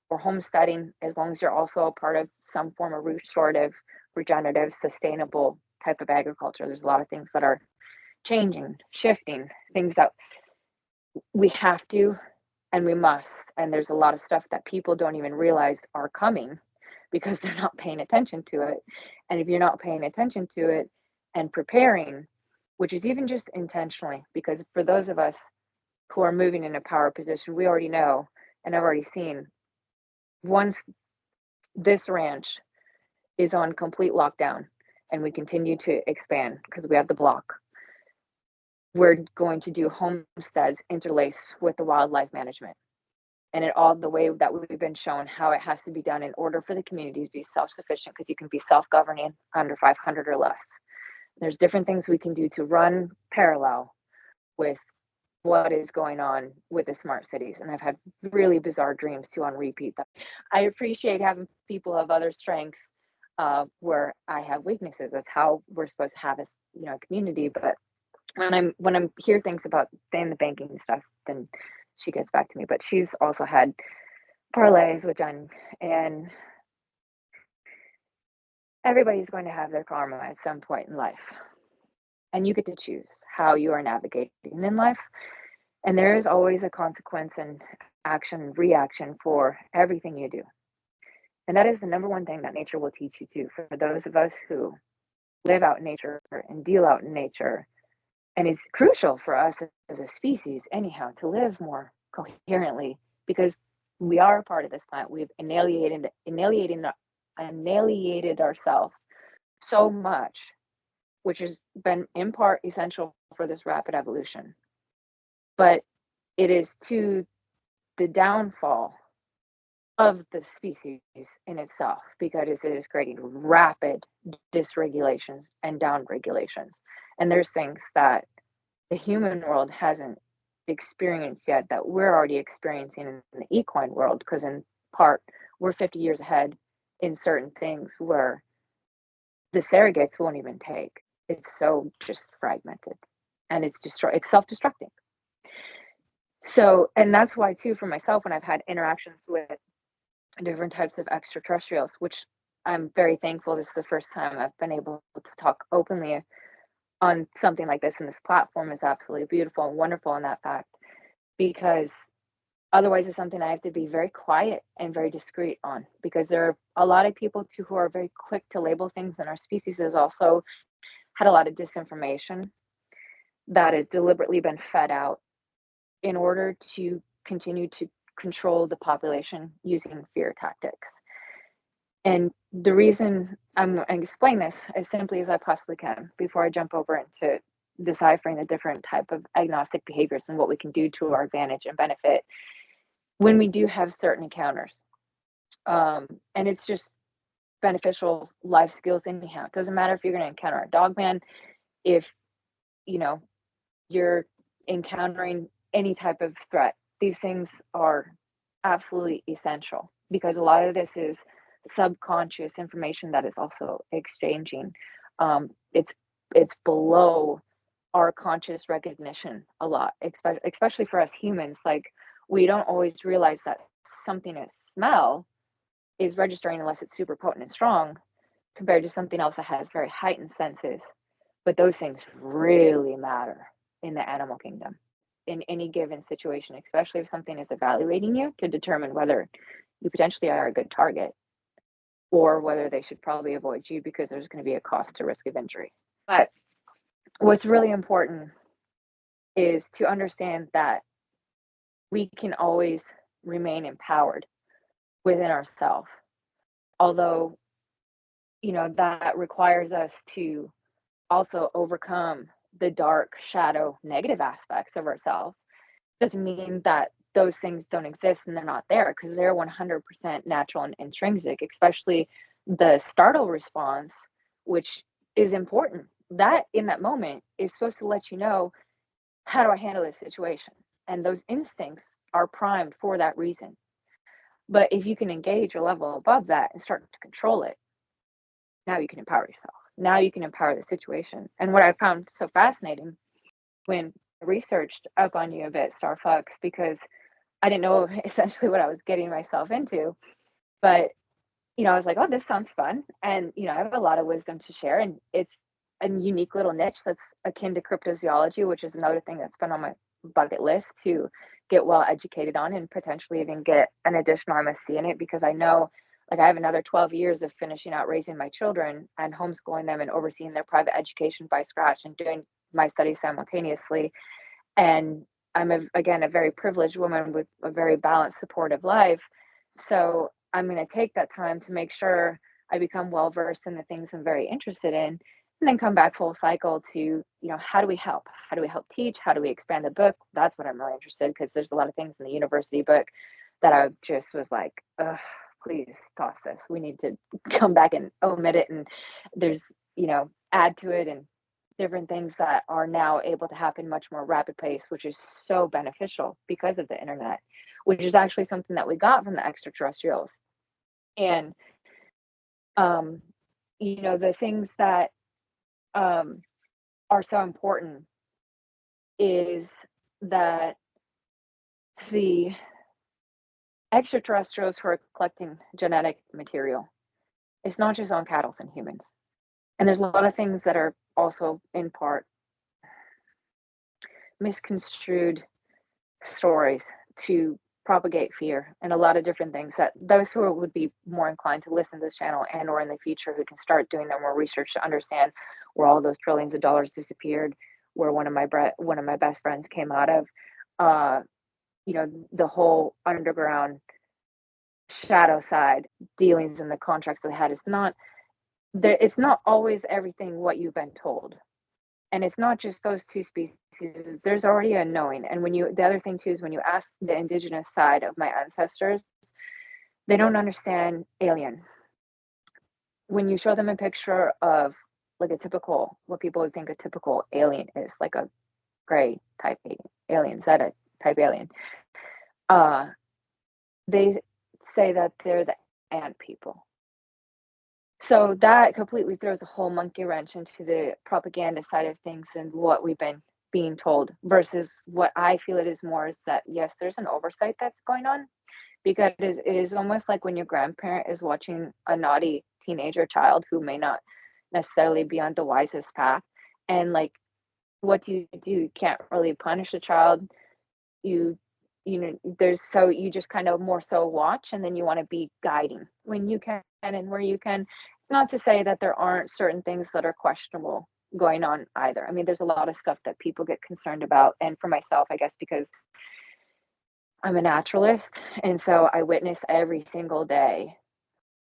or homesteading, as long as you're also a part of some form of restorative, regenerative, sustainable type of agriculture. There's a lot of things that are changing, shifting, things that we have to and we must. And there's a lot of stuff that people don't even realize are coming, because they're not paying attention to it. And if you're not paying attention to it and preparing, which is even just intentionally, because for those of us who are moving in a power position, we already know, and I've already seen, once this ranch is on complete lockdown and we continue to expand because we have the block, we're going to do homesteads interlaced with the wildlife management. And it all the way that we've been shown how it has to be done in order for the community to be self-sufficient, because you can be self-governing under 500 or less. There's different things we can do to run parallel with what is going on with the smart cities. And I've had really bizarre dreams too on repeat. That I appreciate having people of other strengths where I have weaknesses. That's how we're supposed to have a community. But when I'm hear things about saying the banking stuff, then she gets back to me. But she's also had parlays with Jen, and everybody's going to have their karma at some point in life, and you get to choose how you are navigating in life. And there is always a consequence and action and reaction for everything you do. And that is the number one thing that nature will teach you too. For those of us who live out in nature and deal out in nature, and it's crucial for us as a species anyhow to live more coherently, because we are a part of this planet. We've annihilated ourselves so much, which has been in part essential for this rapid evolution. But it is to the downfall of the species in itself, because it is creating rapid dysregulations and downregulations. And there's things that the human world hasn't experienced yet that we're already experiencing in the equine world, because in part we're 50 years ahead in certain things where the surrogates won't even take. It's so just fragmented, and it's self-destructing. So, and that's why too, for myself, when I've had interactions with different types of extraterrestrials, which I'm very thankful, this is the first time I've been able to talk openly on something like this, and this platform is absolutely beautiful and wonderful in that fact, because otherwise it's something I have to be very quiet and very discreet on, because there are a lot of people too who are very quick to label things, and our species has also had a lot of disinformation that has deliberately been fed out in order to continue to control the population using fear tactics. And the reason I'm going to explain this as simply as I possibly can before I jump over into deciphering the different type of agnostic behaviors and what we can do to our advantage and benefit when we do have certain encounters. And it's just beneficial life skills anyhow. It doesn't matter if you're going to encounter a dogman, if you know you're encountering any type of threat. These things are absolutely essential, because a lot of this is subconscious information that is also exchanging. It's below our conscious recognition a lot, especially for us humans. Like, we don't always realize that something is smell is registering unless it's super potent and strong, compared to something else that has very heightened senses. But those things really matter in the animal kingdom in any given situation, especially if something is evaluating you to determine whether you potentially are a good target, or whether they should probably avoid you because there's going to be a cost to risk of injury. But what's really important is to understand that we can always remain empowered within ourselves. Although, that requires us to also overcome the dark shadow negative aspects of ourselves. Doesn't mean that those things don't exist and they're not there, because they're 100% natural and intrinsic, especially the startle response, which is important. That in that moment is supposed to let you know, how do I handle this situation? And those instincts are primed for that reason. But if you can engage a level above that and start to control it, now you can empower yourself. Now you can empower the situation. And what I found so fascinating when I researched up on you a bit, StarFox, because I didn't know essentially what I was getting myself into, but I was like, oh, this sounds fun. And I have a lot of wisdom to share, and it's a unique little niche that's akin to cryptozoology, which is another thing that's been on my bucket list to get well educated on, and potentially even get an additional MSc in it, because I know, like, I have another 12 years of finishing out raising my children and homeschooling them and overseeing their private education by scratch and doing my studies simultaneously. And I'm again a very privileged woman with a very balanced, supportive life. So I'm going to take that time to make sure I become well versed in the things I'm very interested in, and then come back full cycle to, how do we help? How do we help teach? How do we expand the book? That's what I'm really interested in, because there's a lot of things in the university book that I just was like, please toss this. We need to come back and omit it. And there's, add to it, and different things that are now able to happen much more rapid pace, which is so beneficial because of the internet, which is actually something that we got from the extraterrestrials. And the things that are so important is that the extraterrestrials who are collecting genetic material, it's not just on cattle and humans. And there's a lot of things that are also in part misconstrued stories to propagate fear, and a lot of different things that those who would be more inclined to listen to this channel and or in the future, who can start doing their more research to understand where all those trillions of dollars disappeared, where one of my best friends came out of, the whole underground shadow side dealings and the contracts they had. It's not always everything what you've been told. And it's not just those two species. There's already a knowing. And the other thing too is, when you ask the indigenous side of my ancestors, they don't understand alien. When you show them a picture of like a typical, what people would think a typical alien is, like a gray type alien, Zeta type alien. Uh, they say that they're the ant people. So that completely throws a whole monkey wrench into the propaganda side of things and what we've been being told versus what I feel it is more is that yes, there's an oversight that's going on because it is almost like when your grandparent is watching a naughty teenager child who may not necessarily be on the wisest path. And like, what do? You can't really punish a child. You there's so you just kind of more so watch and then you want to be guiding when you can and where you can. It's not to say that there aren't certain things that are questionable going on either. I mean, there's a lot of stuff that people get concerned about. And for myself, I guess because I'm a naturalist, and so I witness every single day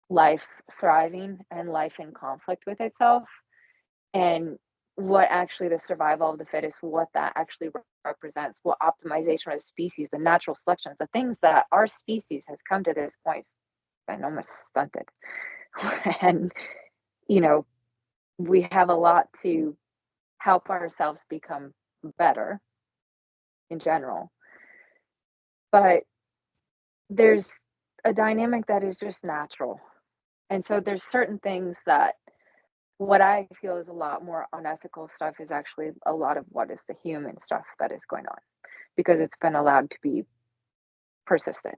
life thriving and life in conflict with itself, and what actually the survival of the fittest, what that actually represents, what optimization of the species, the natural selections, the things that our species has come to this point been almost stunted. And, you know, we have a lot to help ourselves become better in general. But there's a dynamic that is just natural. And so there's certain things that what I feel is a lot more unethical stuff is actually a lot of what is the human stuff that is going on because it's been allowed to be persistent,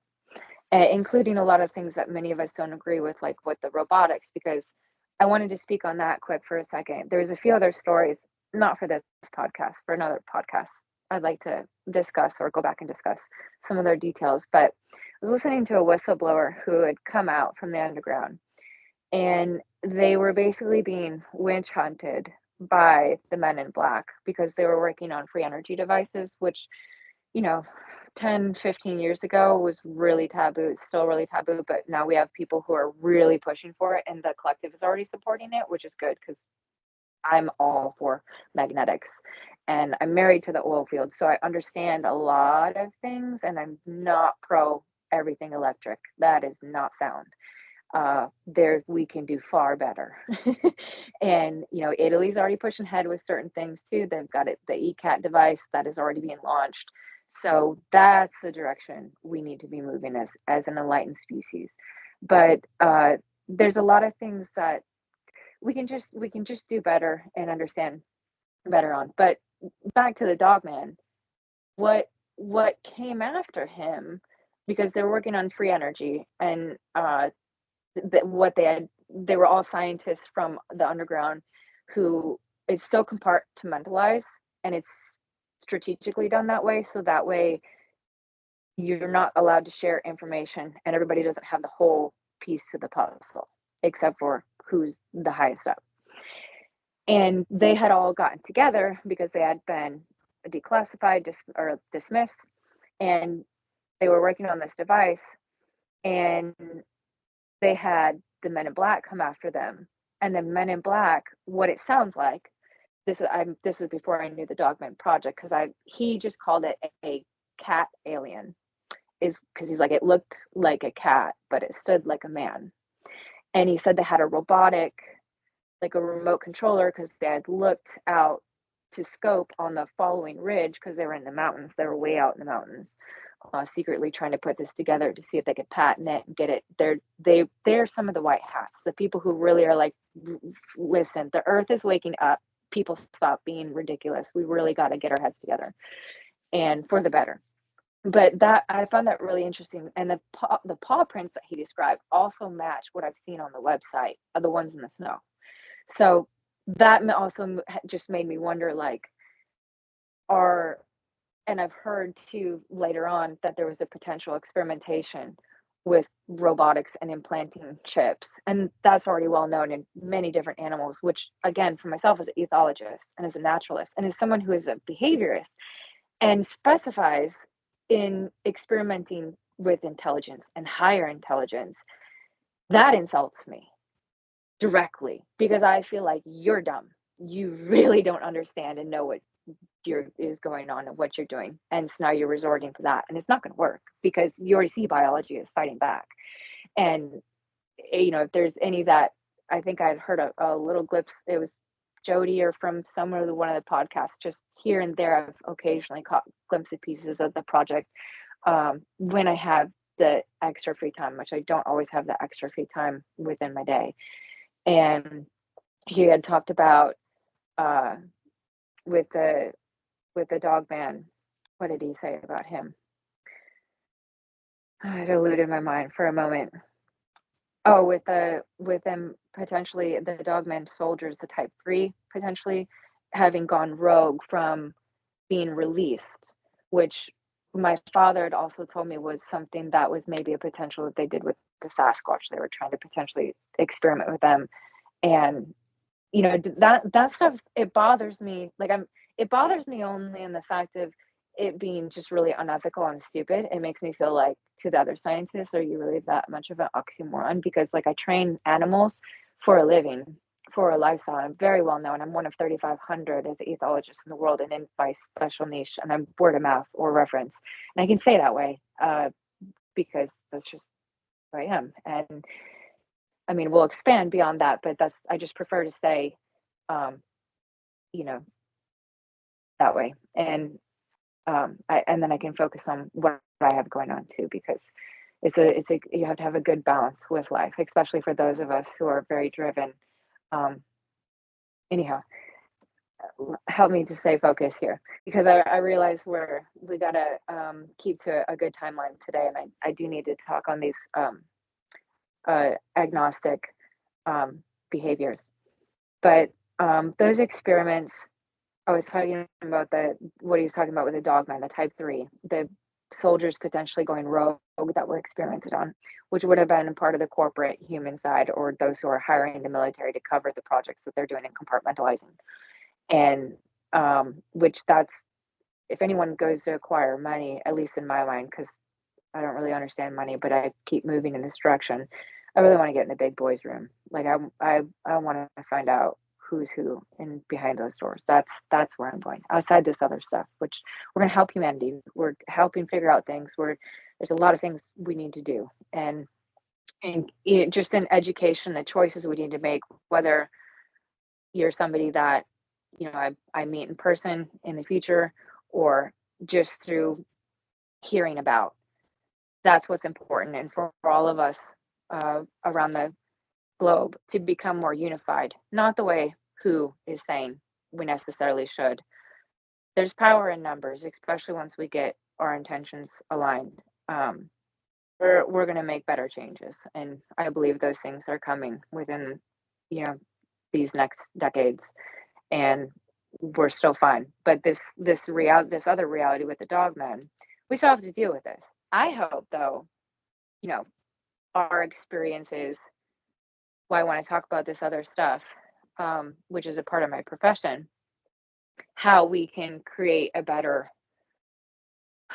including a lot of things that many of us don't agree with, like with the robotics. Because I wanted to speak on that quick for a second. There's a few other stories, not for this podcast, for another podcast. I'd like to discuss or go back and discuss some of their details. But I was listening to a whistleblower who had come out from the underground and they were basically being witch hunted by the men in black because they were working on free energy devices, which, you know, 10, 15 years ago was really taboo. It's still really taboo, but now we have people who are really pushing for it, and the collective is already supporting it, which is good because I'm all for magnetics and I'm married to the oil field. So I understand a lot of things, and I'm not pro everything electric. That is not sound. There we can do far better. And you know, Italy's already pushing ahead with certain things too. They've got it, the ECAT device that is already being launched. So that's the direction we need to be moving as an enlightened species. But there's a lot of things that we can just do better and understand better on. But back to the Dogman, what what came after him, because they're working on free energy and what they were all scientists from the underground who it's so compartmentalized and it's strategically done that way so that way you're not allowed to share information and everybody doesn't have the whole piece of the puzzle except for who's the highest up. And they had all gotten together because they had been declassified or dismissed, and they were working on this device, and they had the Men in Black come after them. And the Men in Black, what it sounds like, this is before I knew the Dogman project, because he just called it a cat alien, is because he's like, it looked like a cat, but it stood like a man. And he said they had a robotic, like a remote controller, because they had looked out to scope on the following ridge because they were in the mountains. They were way out in the mountains, secretly trying to put this together to see if they could patent it and get it. They're some of the white hats, the people who really are like, listen, the earth is waking up. People stop being ridiculous. We really got to get our heads together, and for the better. But that I found that really interesting, and the paw prints that he described also match what I've seen on the website of the ones in the snow. So that also just made me wonder, like, and I've heard too later on that there was a potential experimentation with robotics and implanting chips. And that's already well known in many different animals, which, again, for myself as an ethologist and as a naturalist and as someone who is a behaviorist and specifies in experimenting with intelligence and higher intelligence, that insults me directly because I feel like you're dumb. You really don't understand and know what is going on and what you're doing. And so now you're resorting to that. And it's not going to work because you already see biology is fighting back. And, if there's any that I think I'd heard a little glimpse, it was Jody or from somewhere, one of the podcasts, just here and there, I've occasionally caught glimpses pieces of the project when I have the extra free time, which I don't always have the extra free time within my day. And he had talked about uh, with the Dogman. What did he say about him? It eluded my mind for a moment. Oh, with them potentially the Dogman soldiers, the Type 3 potentially having gone rogue from being released, which my father had also told me was something that was maybe a potential that they did with the Sasquatch. They were trying to potentially experiment with them, and that stuff, it bothers me. It bothers me only in the fact of it being just really unethical and stupid. It makes me feel like, to the other scientists, are you really that much of an oxymoron? Because like, I train animals for a living, for a lifestyle. I'm very well known. I'm one of 3,500 as an ethologist in the world, and in my special niche, and I'm word of mouth or reference, and I can say that way because that's just who I am. And I mean, we'll expand beyond that, but I just prefer to say, um, you know, that way. And and then I can focus on what I have going on too, because you have to have a good balance with life, especially for those of us who are very driven. Um, anyhow, help me to stay focused here, because I realize we gotta keep to a good timeline today, and I do need to talk on these agnostic behaviors. But those experiments, I was talking about what he was talking about with the Dogman, the Type 3, the soldiers potentially going rogue that were experimented on, which would have been part of the corporate human side, or those who are hiring the military to cover the projects that they're doing and compartmentalizing. And which that's, if anyone goes to acquire money, at least in my mind, because I don't really understand money, but I keep moving in this direction. I really want to get in the big boys room. Like I want to find out who's who and behind those doors. That's where I'm going. Outside this other stuff, which we're going to help humanity. We're helping figure out things. There's a lot of things we need to do, and just in education, the choices we need to make. Whether you're somebody that I meet in person in the future, or just through hearing about. That's what's important, and for all of us around the globe to become more unified, not the way who is saying we necessarily should. There's power in numbers, especially once we get our intentions aligned. Um, we're going to make better changes, and I believe those things are coming within these next decades, and we're still fine. But this other reality with the Dogman, we still have to deal with this. I hope, though, you know, our experiences, why I want to talk about this other stuff, which is a part of my profession, how we can create a better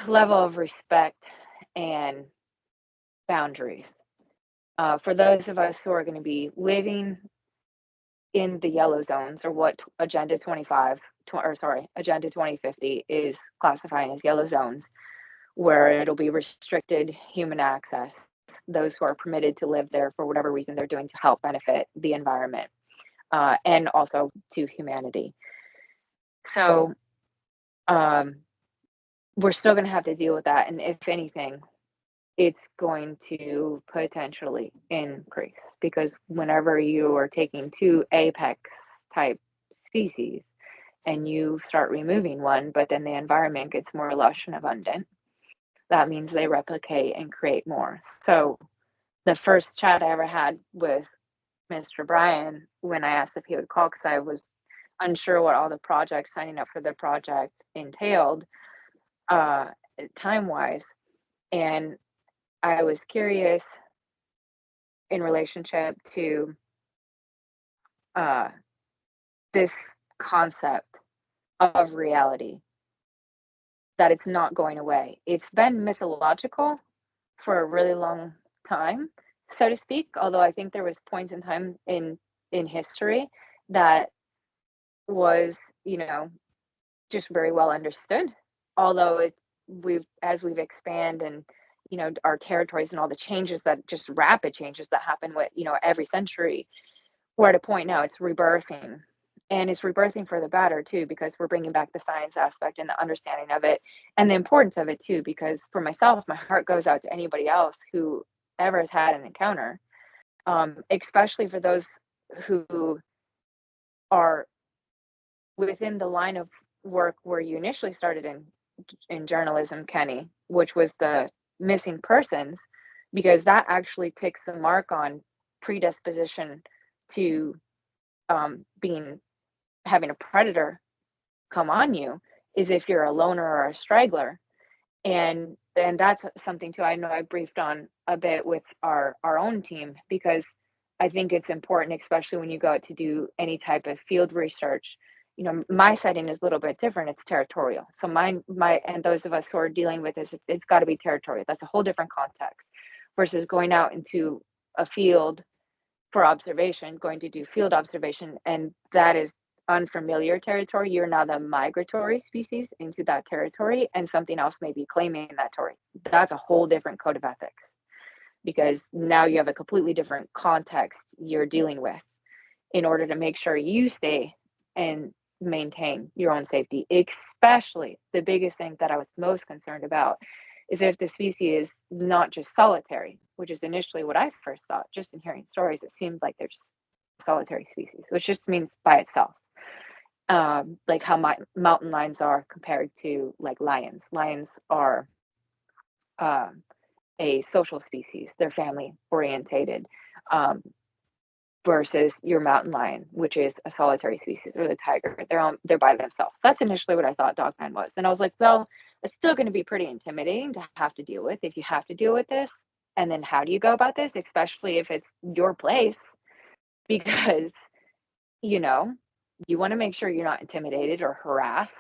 level of respect and boundaries. For those of us who are going to be living in the yellow zones, or what Agenda 2050 is classifying as yellow zones, where it'll be restricted human access, those who are permitted to live there for whatever reason they're doing to help benefit the environment, and also to humanity. So we're still going to have to deal with that. And if anything, it's going to potentially increase, because whenever you are taking two apex type species and you start removing one, but then the environment gets more lush and abundant, that means they replicate and create more. So the first chat I ever had with Mr. Brian, when I asked if he would call, because I was unsure what all the projects, signing up for the project entailed, time wise. And I was curious in relationship to this concept of reality, that it's not going away. It's been mythological for a really long time, so to speak, although I think there was points in time in history that was, just very well understood. Although as we've expanded, and our territories and all the changes, that just rapid changes that happen with every century, we're at a point now, it's rebirthing. And it's rebirthing for the better too, because we're bringing back the science aspect and the understanding of it and the importance of it too, because for myself, my heart goes out to anybody else who ever has had an encounter, especially for those who are within the line of work where you initially started in journalism, Kenny, which was the missing persons, because that actually takes the mark on predisposition to being having a predator come on you, is if you're a loner or a straggler. And that's something too I know I briefed on a bit with our own team, because I think it's important, especially when you go out to do any type of field research. You know, my setting is a little bit different. It's territorial. So my and those of us who are dealing with this, it's got to be territorial. That's a whole different context versus going out into a field for observation, going to do field observation, and that is unfamiliar territory. You're now the migratory species into that territory, and something else may be claiming that territory. That's a whole different code of ethics, because now you have a completely different context you're dealing with in order to make sure you stay and maintain your own safety. Especially the biggest thing that I was most concerned about is if the species is not just solitary, which is initially what I first thought. Just in hearing stories, it seems like they're just solitary species, which just means by itself. Like how mountain lions are compared to like lions. Lions are um, a social species; they're family orientated. Um, versus your mountain lion, which is a solitary species, or the tiger. They're by themselves. That's initially what I thought Dogman was. And I was like, well, it's still going to be pretty intimidating to have to deal with if you have to deal with this. And then how do you go about this, especially if it's your place? Because, you know, you want to make sure you're not intimidated or harassed,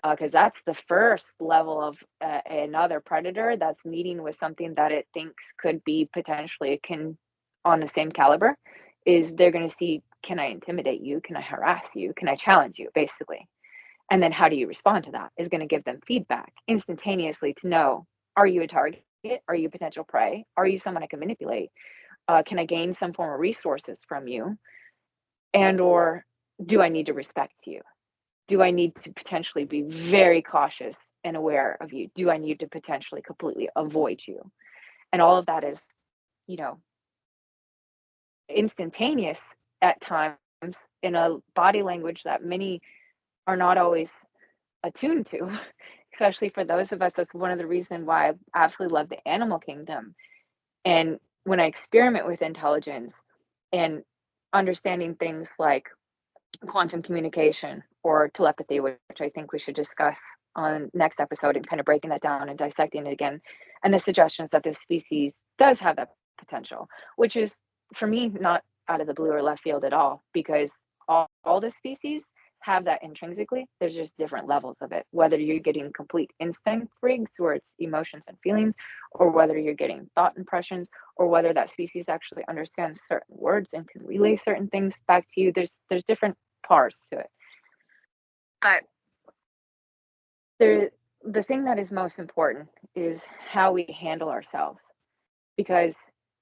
because that's the first level of another predator that's meeting with something that it thinks could be potentially akin on the same caliber. Is they're going to see, can I intimidate you? Can I harass you? Can I challenge you, basically? And then how do you respond to that is going to give them feedback instantaneously to know, are you a target? Are you potential prey? Are you someone I can manipulate? Can I gain some form of resources from you? And or do I need to respect you? Do I need to potentially be very cautious and aware of you? Do I need to potentially completely avoid you? And all of that is, you know, instantaneous at times in a body language that many are not always attuned to, especially for those of us. That's one of the reasons why I absolutely love the animal kingdom. And when I experiment with intelligence and understanding things like quantum communication or telepathy, which I think we should discuss on next episode, and kind of breaking that down and dissecting it again, and the suggestions that this species does have that potential, which is for me not out of the blue or left field at all, because all the species have that intrinsically. There's just different levels of it, whether you're getting complete instinct rigs where it's emotions and feelings, or whether you're getting thought impressions, or whether that species actually understands certain words and can relay certain things back to you. There's different parts to it. But the thing that is most important is how we handle ourselves. Because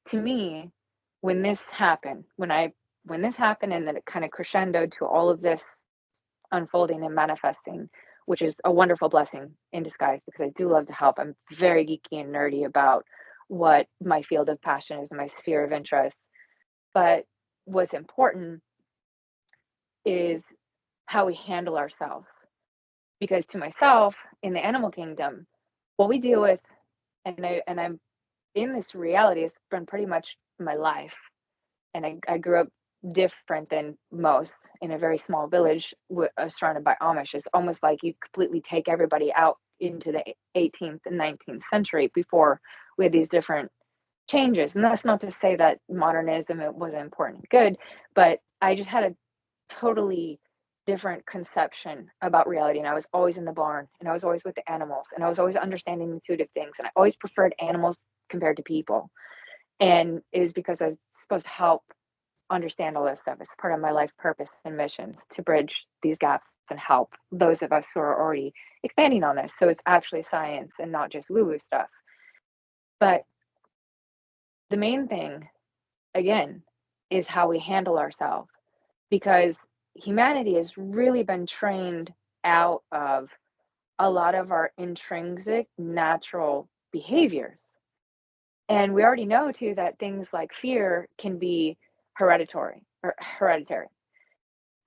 to me, when this happened, when this happened and then it kind of crescendoed to all of this unfolding and manifesting, which is a wonderful blessing in disguise, because I do love to help. I'm very geeky and nerdy about what my field of passion is, my sphere of interest. But what's important is how we handle ourselves. Because to myself, in the animal kingdom, what we deal with, I'm in this reality, it's been pretty much my life. And I grew up different than most in a very small village surrounded by Amish. It's almost like you completely take everybody out into the 18th and 19th century before we had these different changes. And that's not to say that modernism it wasn't important and good, but I just had a totally different conception about reality. And I was always in the barn, and I was always with the animals, and I was always understanding intuitive things, and I always preferred animals compared to people. And it is because I was supposed to help understand all this stuff. It's part of my life purpose and missions to bridge these gaps and help those of us who are already expanding on this. So it's actually science and not just woo-woo stuff. But the main thing, again, is how we handle ourselves. Because humanity has really been trained out of a lot of our intrinsic natural behaviors. And we already know too that things like fear can be hereditary.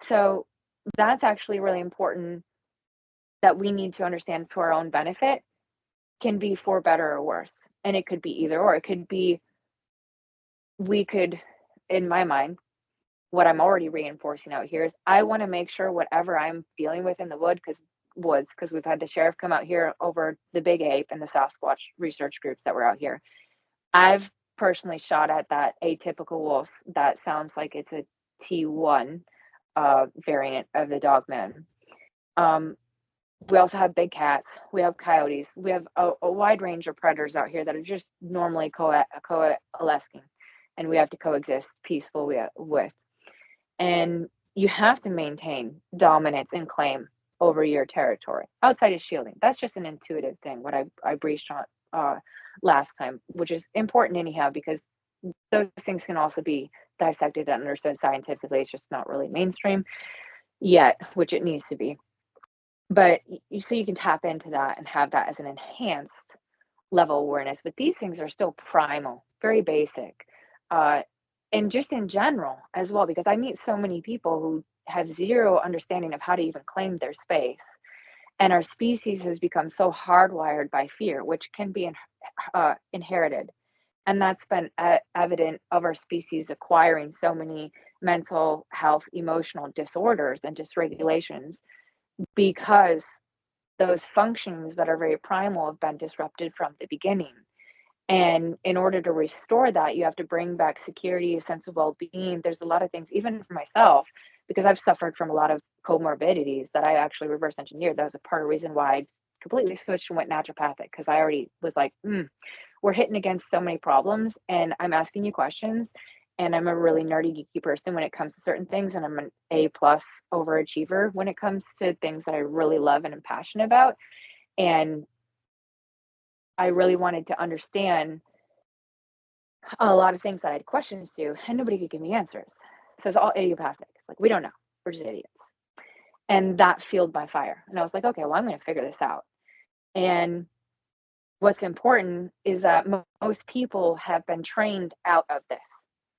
So that's actually really important, that we need to understand for our own benefit, can be for better or worse. And it could be either or. It could be, we could, in my mind, what I'm already reinforcing out here is I want to make sure whatever I'm dealing with in the woods, because we've had the sheriff come out here over the big ape and the Sasquatch research groups that were out here. I've personally shot at that atypical wolf that sounds like it's a T1 variant of the Dogman. We also have big cats. We have coyotes. We have a wide range of predators out here that are just normally coalescing, and we have to coexist peacefully with. And you have to maintain dominance and claim over your territory outside of shielding. That's just an intuitive thing, what I breached on last time, which is important anyhow, because those things can also be dissected and understood scientifically. It's just not really mainstream yet, which it needs to be. But so you can tap into that and have that as an enhanced level awareness. But these things are still primal, very basic. And just in general as well, because I meet so many people who have zero understanding of how to even claim their space. And our species has become so hardwired by fear, which can be inherited. And that's been evident of our species acquiring so many mental health, emotional disorders and dysregulations, because those functions that are very primal have been disrupted from the beginning. And in order to restore that, you have to bring back security, a sense of well-being. There's a lot of things, even for myself, because I've suffered from a lot of comorbidities that I actually reverse engineered. That was a part of the reason why I completely switched and went naturopathic, because I already was like, we're hitting against so many problems, and I'm asking you questions, and I'm a really nerdy, geeky person when it comes to certain things, and I'm an A+ overachiever when it comes to things that I really love and am passionate about. And I really wanted to understand a lot of things that I had questions to, and nobody could give me answers. So it's all idiopathic. It's like, we don't know. We're just idiots. And that fueled my fire. And I was like, okay, well, I'm going to figure this out. And what's important is that most people have been trained out of this.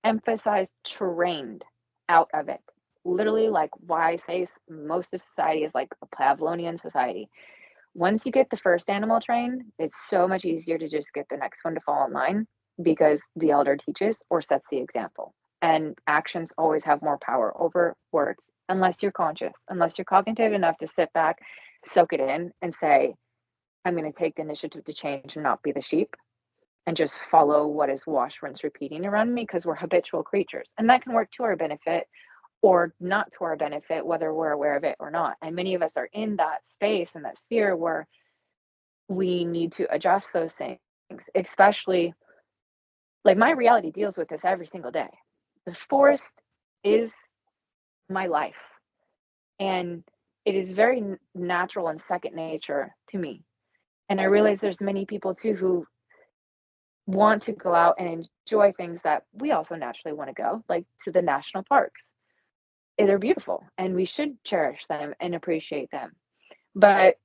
Emphasize trained out of it. Literally, like why I say most of society is like a Pavlovian society. Once you get the first animal trained, it's so much easier to just get the next one to fall in line, because the elder teaches or sets the example. And actions always have more power over words, unless you're conscious, unless you're cognitive enough to sit back, soak it in, and say, I'm going to take the initiative to change and not be the sheep and just follow what is wash, rinse, repeating around me, because we're habitual creatures. And that can work to our benefit or not to our benefit, whether we're aware of it or not. And many of us are in that space and that sphere where we need to adjust those things, especially like my reality deals with this every single day. The forest is my life, and it is very natural and second nature to me. And I realize there's many people too who want to go out and enjoy things that we also naturally want to go, like to the national parks. They're beautiful and we should cherish them and appreciate them. But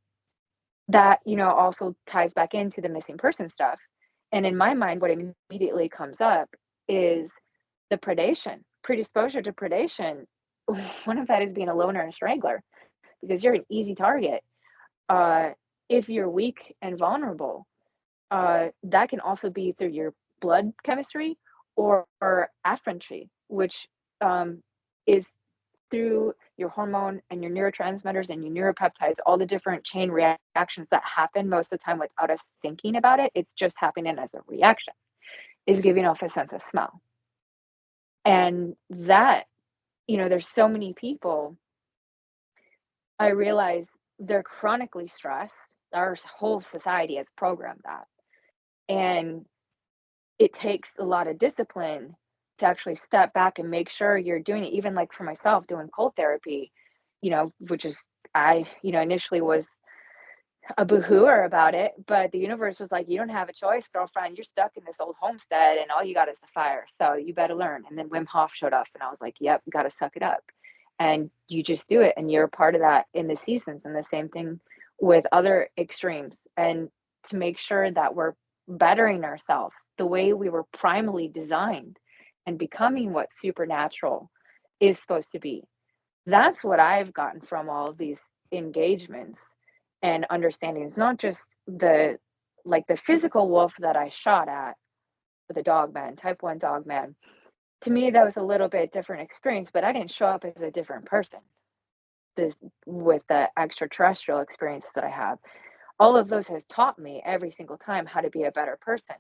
that, also ties back into the missing person stuff. And in my mind, what immediately comes up is the predisposure to predation. One of that is being a loner and strangler, because you're an easy target. If you're weak and vulnerable, that can also be through your blood chemistry or affinity, which is through your hormone and your neurotransmitters and your neuropeptides, all the different chain reactions that happen most of the time without us thinking about it. It's just happening as a reaction, is giving off a sense of smell. And that, there's so many people, I realize they're chronically stressed. Our whole society has programmed that. And it takes a lot of discipline to actually step back and make sure you're doing it. Even like for myself, doing cold therapy, which is, I, initially was a boohooer about it, but the universe was like, you don't have a choice, girlfriend. You're stuck in this old homestead and all you got is the fire. So you better learn. And then Wim Hof showed up and I was like, yep, got to suck it up. and you just do it, and you're a part of that in the seasons. And the same thing with other extremes, and to make sure that we're bettering ourselves the way we were primally designed and becoming what supernatural is supposed to be. That's what I've gotten from all of these engagements and understandings, not just the like the physical wolf that I shot at, the dogman, type 1 dogman. To me, that was a little bit different experience, but I didn't show up as a different person. This, with the extraterrestrial experiences that I have, all of those has taught me every single time how to be a better person.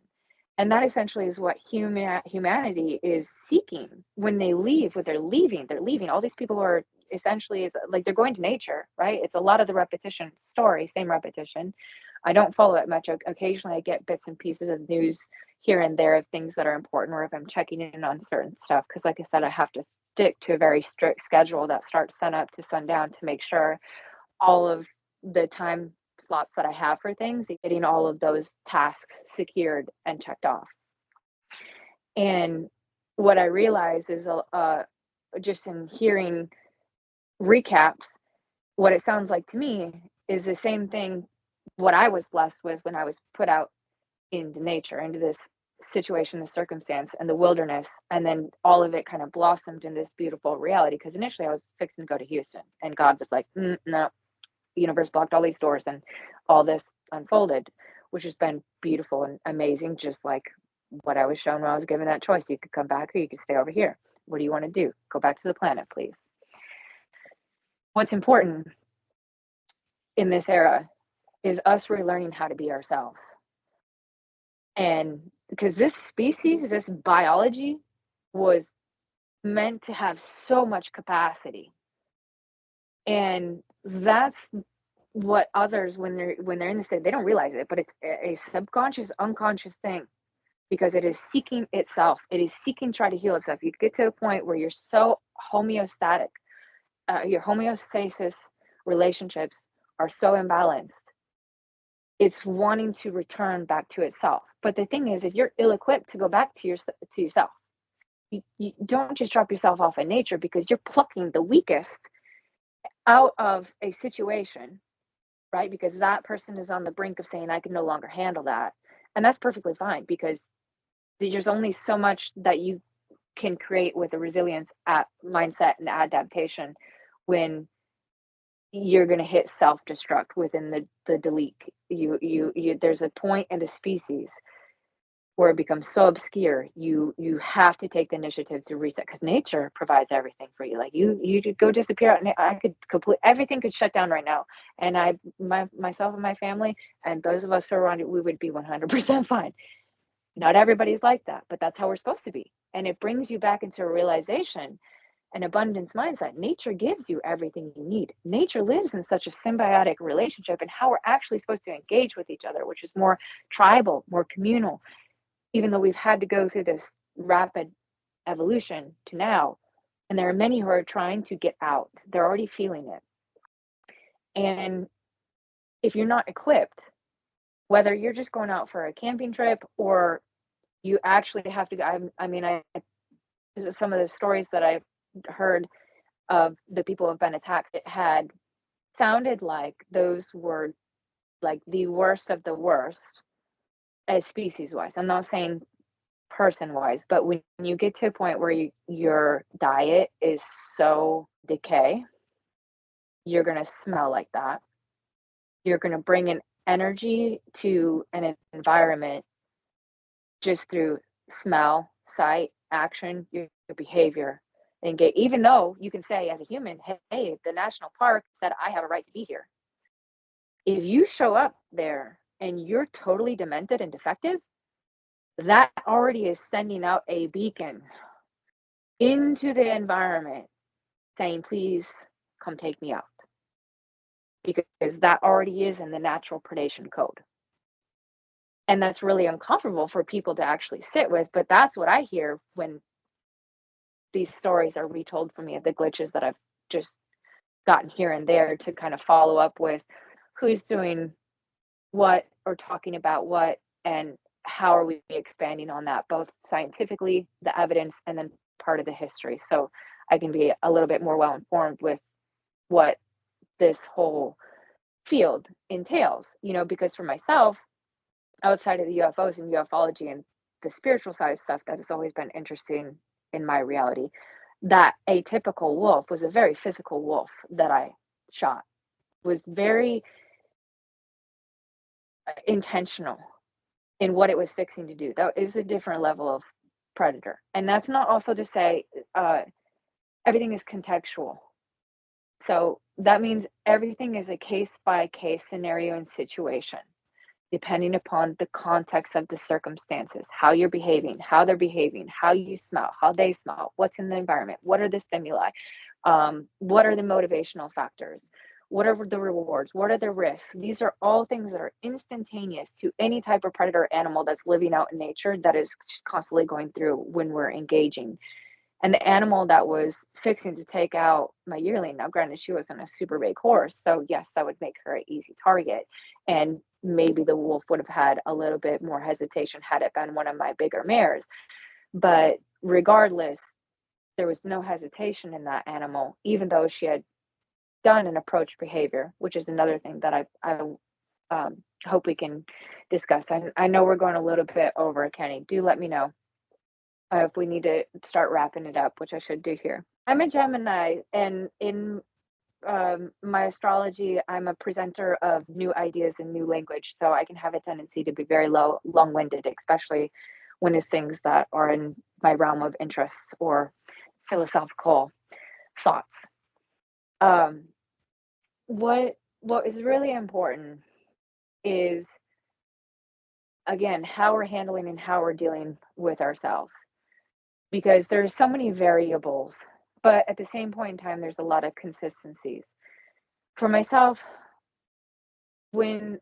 And that essentially is what humanity is seeking when they leave. When they're leaving. All these people are essentially like they're going to nature, right? It's a lot of the repetition story, same repetition. I don't follow it much. Occasionally, I get bits and pieces of news here and there of things that are important, or if I'm checking in on certain stuff. Because, like I said, I have to stick to a very strict schedule that starts sun up to sundown to make sure all of the time slots that I have for things, getting all of those tasks secured and checked off. And what I realize is just in hearing recaps, what it sounds like to me is the same thing what I was blessed with when I was put out into nature, into this situation, the circumstance, and the wilderness. And then all of it kind of blossomed in this beautiful reality. Because initially I was fixing to go to Houston, and God was like, no, the universe blocked all these doors, and all this unfolded, which has been beautiful and amazing, just like what I was shown when I was given that choice. You could come back or you could stay over here. What do you want to do? Go back to the planet, please. What's important in this era is us relearning how to be ourselves. And because this species, this biology, was meant to have so much capacity. And that's what others, when they're in the state, they don't realize it, but it's a subconscious, unconscious thing, because it is seeking itself. It is seeking to try to heal itself. You get to a point where you're so homeostatic, your homeostasis relationships are so imbalanced. It's wanting to return back to itself. But the thing is, if you're ill-equipped to go back to yourself, you don't just drop yourself off in nature, because you're plucking the weakest out of a situation, right? Because that person is on the brink of saying, I can no longer handle that. And that's perfectly fine, because there's only so much that you can create with a resilience mindset and adaptation when you're going to hit self-destruct within the delete. You there's a point in the species where it becomes so obscure, you have to take the initiative to reset, because nature provides everything for you. Like you could go disappear, and I could everything could shut down right now, and myself and my family and those of us who are around it, we would be 100% fine. Not everybody's like that, but that's how we're supposed to be. And it brings you back into a realization, an abundance mindset. Nature gives you everything you need. Nature lives in such a symbiotic relationship, and how we're actually supposed to engage with each other, which is more tribal, more communal, even though we've had to go through this rapid evolution to now. And there are many who are trying to get out. They're already feeling it. And if you're not equipped, whether you're just going out for a camping trip or you actually have to go, some of the stories that I've heard of the people who have been attacked, it had sounded like those were like the worst of the worst as species wise. I'm not saying person wise, but when you get to a point where your diet is so decay, you're going to smell like that. You're going to bring an energy to an environment just through smell, sight, action, your behavior. And even though you can say as a human, hey, the national park said I have a right to be here. If you show up there and you're totally demented and defective, that already is sending out a beacon into the environment saying, please come take me out. Because that already is in the natural predation code. And that's really uncomfortable for people to actually sit with. But that's what I hear when these stories are retold for me, of the glitches that I've just gotten here and there, to kind of follow up with who's doing what or talking about what, and how are we expanding on that, both scientifically, the evidence, and then part of the history. So I can be a little bit more well informed with what this whole field entails, because for myself, outside of the UFOs and ufology and the spiritual side of stuff that has always been interesting in my reality, that atypical wolf was a very physical wolf that I shot, was very intentional in what it was fixing to do. That is a different level of predator. And that's not also to say everything is contextual. So that means everything is a case by case scenario and situation, depending upon the context of the circumstances, how you're behaving, how they're behaving, how you smell, how they smell, what's in the environment, what are the stimuli, what are the motivational factors, what are the rewards, what are the risks. These are all things that are instantaneous to any type of predator animal that's living out in nature, that is just constantly going through when we're engaging. And the animal that was fixing to take out my yearling, now granted, she wasn't a super big horse, so yes, that would make her an easy target. And maybe the wolf would have had a little bit more hesitation had it been one of my bigger mares. But regardless, there was no hesitation in that animal, even though she had done an approach behavior, which is another thing that I hope we can discuss. I know we're going a little bit over, Kenny. Do let me know if we need to start wrapping it up, which I should do here. I'm a Gemini, and in my astrology, I'm a presenter of new ideas and new language, so I can have a tendency to be very long-winded, especially when it's things that are in my realm of interests or philosophical thoughts. What is really important is, again, how we're handling and how we're dealing with ourselves, because there's so many variables, but at the same point in time, there's a lot of consistencies. For myself, when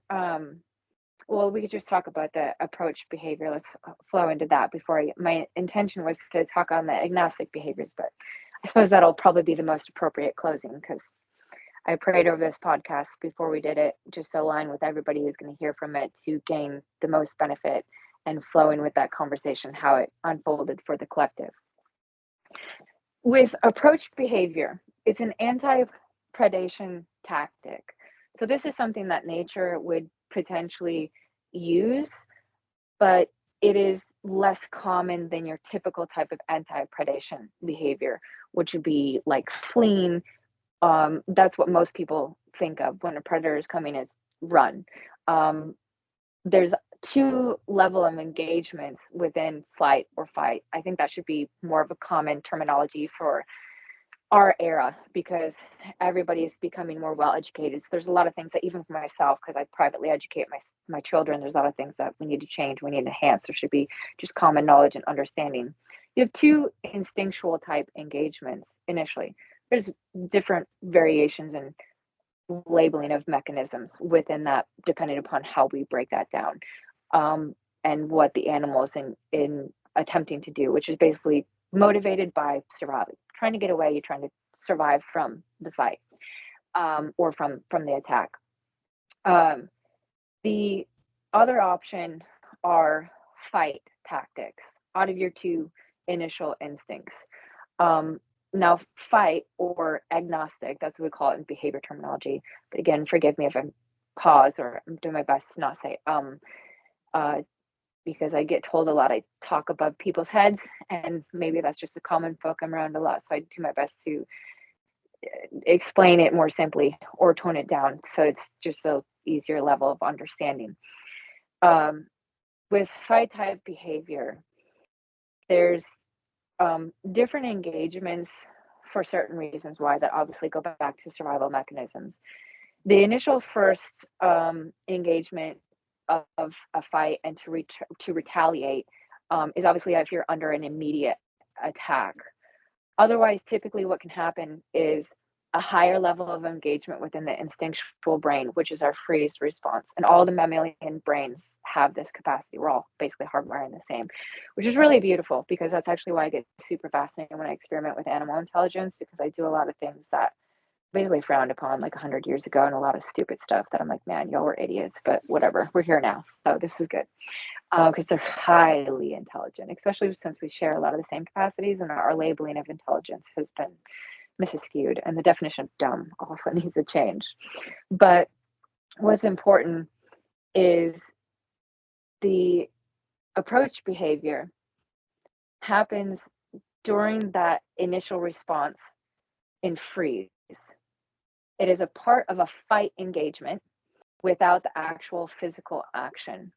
well, we could just talk about the approach behavior. Let's flow into that before my intention was to talk on the agnostic behaviors, but I suppose that'll probably be the most appropriate closing, because I prayed over this podcast before we did it, just to align with everybody who's going to hear from it to gain the most benefit and flowing with that conversation, how it unfolded for the collective. With approach behavior, it's an anti-predation tactic. So this is something that nature would potentially use, but it is less common than your typical type of anti-predation behavior, which would be like fleeing. That's what most people think of when a predator is coming, is run. There's two level of engagements within flight or fight. I think that should be more of a common terminology for our era, because everybody is becoming more well educated. So there's a lot of things that, even for myself, because I privately educate my children, there's a lot of things that we need to change, we need to enhance. There should be just common knowledge and understanding. You have two instinctual type engagements initially. There's different variations and labeling of mechanisms within that, depending upon how we break that down, and what the animal is in attempting to do, which is basically motivated by survival, trying to get away. You're trying to survive from the fight, or from the attack. The other option are fight tactics out of your two initial instincts. Now, fight or agnostic, that's what we call it in behavior terminology. But again, forgive me if I'm pause, or I'm doing my best to not say because I get told a lot I talk above people's heads, and maybe that's just a common folk I'm around a lot. So I do my best to explain it more simply or tone it down, so it's just a easier level of understanding. With fight type behavior, there's different engagements for certain reasons why, that obviously go back to survival mechanisms. The initial first engagement of a fight and to retaliate is obviously if you're under an immediate attack. Otherwise, typically what can happen is a higher level of engagement within the instinctual brain, which is our freeze response. And all the mammalian brains have this capacity. We're all basically hardwired the same, which is really beautiful, because that's actually why I get super fascinated when I experiment with animal intelligence, because I do a lot of things that basically frowned upon like 100 years ago, and a lot of stupid stuff that I'm like, man, y'all were idiots, but whatever. We're here now. So this is good. Because they're highly intelligent, especially since we share a lot of the same capacities, and our labeling of intelligence has been misskewed, and the definition of dumb also needs a change. But what's important is the approach behavior happens during that initial response in freeze. It is a part of a fight engagement without the actual physical action,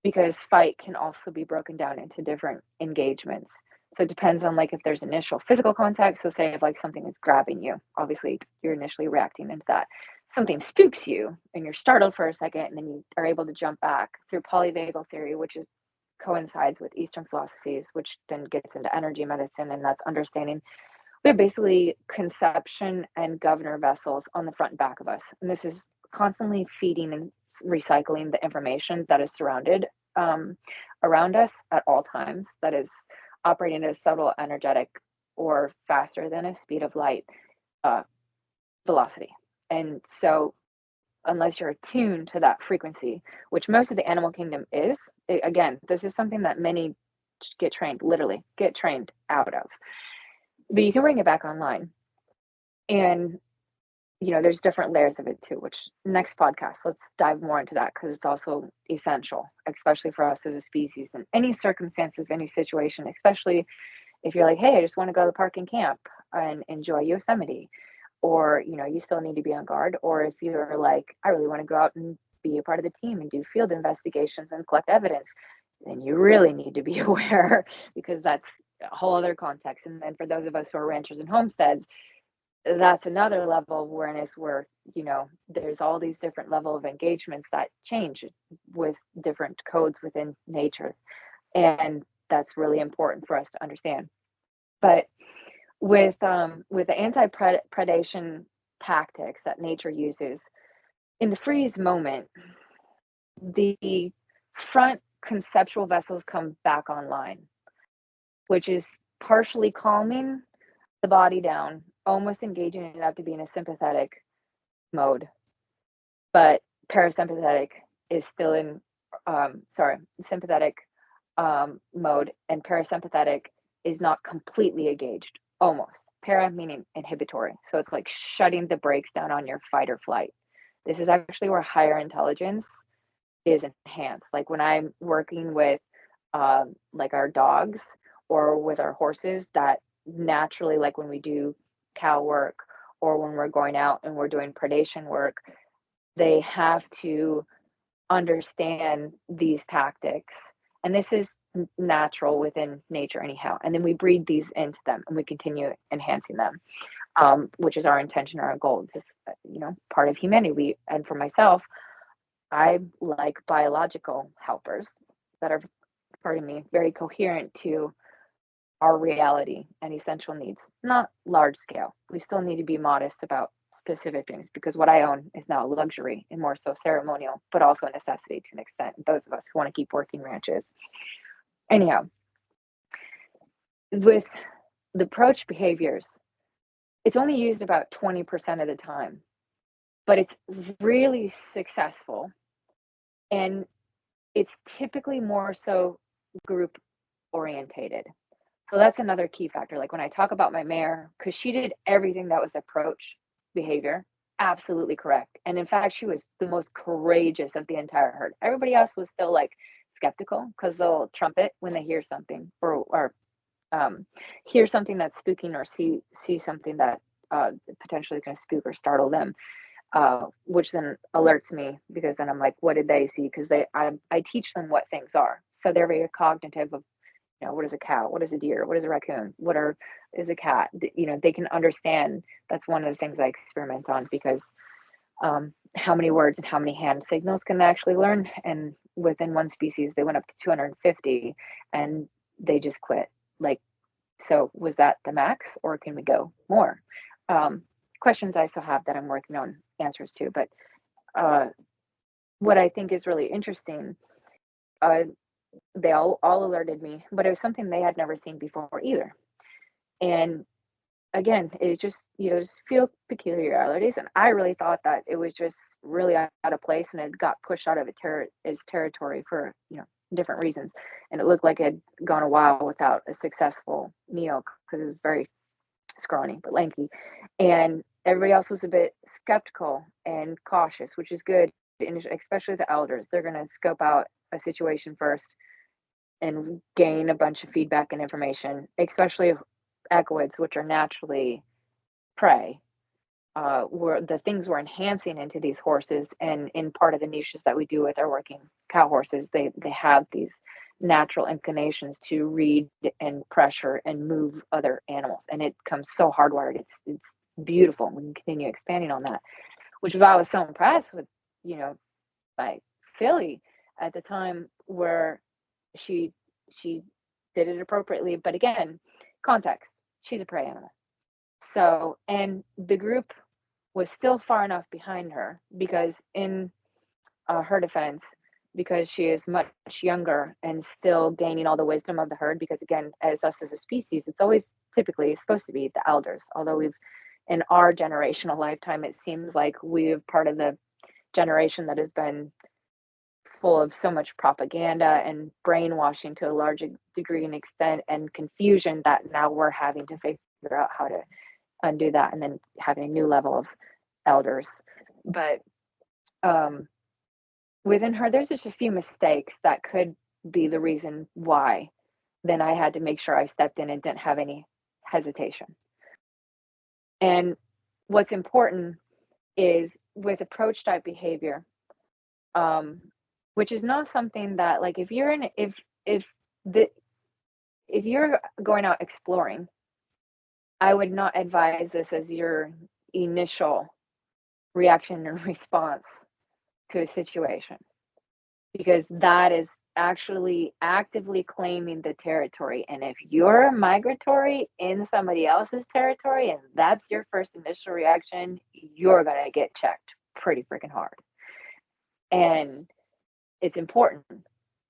because fight can also be broken down into different engagements. So it depends on like if there's initial physical contact. So say if like something is grabbing you, obviously you're initially reacting into that. Something spooks you and you're startled for a second, and then you are able to jump back through polyvagal theory, which is coincides with Eastern philosophies, which then gets into energy medicine, and that's understanding we have basically conception and governor vessels on the front and back of us. And this is constantly feeding and recycling the information that is surrounded around us at all times, that is operating at a subtle, energetic, or faster than a speed of light velocity. And so, unless you're attuned to that frequency, which most of the animal kingdom is, again, this is something that many literally get trained out of. But you can bring it back online. And, there's different layers of it too, which next podcast, let's dive more into that, because it's also essential, especially for us as a species in any circumstances, any situation, especially if you're like, hey, I just want to go to the park and camp and enjoy Yosemite, or, you still need to be on guard. Or if you're like, I really want to go out and be a part of the team and do field investigations and collect evidence, then you really need to be aware, because that's a whole other context. And then for those of us who are ranchers and homesteads, that's another level of awareness where, there's all these different level of engagements that change with different codes within nature. And that's really important for us to understand. But with the anti-predation tactics that nature uses, in the freeze moment, the front conceptual vessels come back online, which is partially calming the body down, almost engaging it up to be in a sympathetic mode. But parasympathetic is still in, sympathetic mode, and parasympathetic is not completely engaged, almost. Para meaning inhibitory. So it's like shutting the brakes down on your fight or flight. This is actually where higher intelligence is enhanced. Like when I'm working with like our dogs or with our horses, that naturally, like when we do cow work or when we're going out and we're doing predation work, they have to understand these tactics. And this is natural within nature anyhow. And then we breed these into them and we continue enhancing them, which is our intention, our goal. This, part of humanity. And for myself, I like biological helpers that are, pardon me, very coherent to our reality and essential needs, not large scale. We still need to be modest about specific things, because what I own is now a luxury and more so ceremonial, but also a necessity to an extent. Those of us who want to keep working ranches. Anyhow, with the approach behaviors, it's only used about 20% of the time, but it's really successful. And it's typically more so group orientated. So that's another key factor. Like when I talk about my mare, because she did everything that was approach behavior, absolutely correct. And in fact, she was the most courageous of the entire herd. Everybody else was still like skeptical, because they'll trumpet when they hear something, or hear something that's spooking, or see something that potentially going to spook or startle them. Which then alerts me, because then I'm like, what did they see? Because I teach them what things are. So they're very cognitive of, what is a cow? What is a deer? What is a raccoon? Is a cat? They can understand. That's one of the things I experiment on, because how many words and how many hand signals can they actually learn? And within one species, they went up to 250 and they just quit. Like, so was that the max, or can we go more? Questions I still have that I'm working on answers to. But what I think is really interesting, they all alerted me, but it was something they had never seen before either. And again, it just, just feel peculiarities. And I really thought that it was just really out of place and it got pushed out of its territory for, different reasons. And it looked like it had gone a while without a successful neo because it was very scrawny but lanky. And everybody else was a bit skeptical and cautious, which is good. And especially the elders, they're going to scope out a situation first and gain a bunch of feedback and information, especially echoids, which are naturally prey. Were the things we're enhancing into these horses, and in part of the niches that we do with our working cow horses, they have these natural inclinations to read and pressure and move other animals, and it comes so hardwired. It's beautiful. We can continue expanding on that, which is why I was so impressed with, you know, by Philly at the time, where she she did it appropriately. But again, context. She's a prey animal. So, and the group was still far enough behind her because, in her defense, because she is much younger and still gaining all the wisdom of the herd. Because again, as us as a species, it's always typically supposed to be the elders. Although we've, in our generational lifetime, it seems like we're part of the generation that has been full of so much propaganda and brainwashing to a large degree and extent, and confusion, that now we're having to figure out how to undo that, and then having a new level of elders. But um, within her, there's just a few mistakes that could be the reason why. Then I had to make sure I stepped in and didn't have any hesitation. And what's important is with approach type behavior, um, which is not something that, like, if you're in, if the if you're going out exploring, I would not advise this as your initial reaction and response to a situation, because that is actually actively claiming the territory. And if you're migratory in somebody else's territory and that's your first initial reaction, you're going to get checked pretty freaking hard. And it's important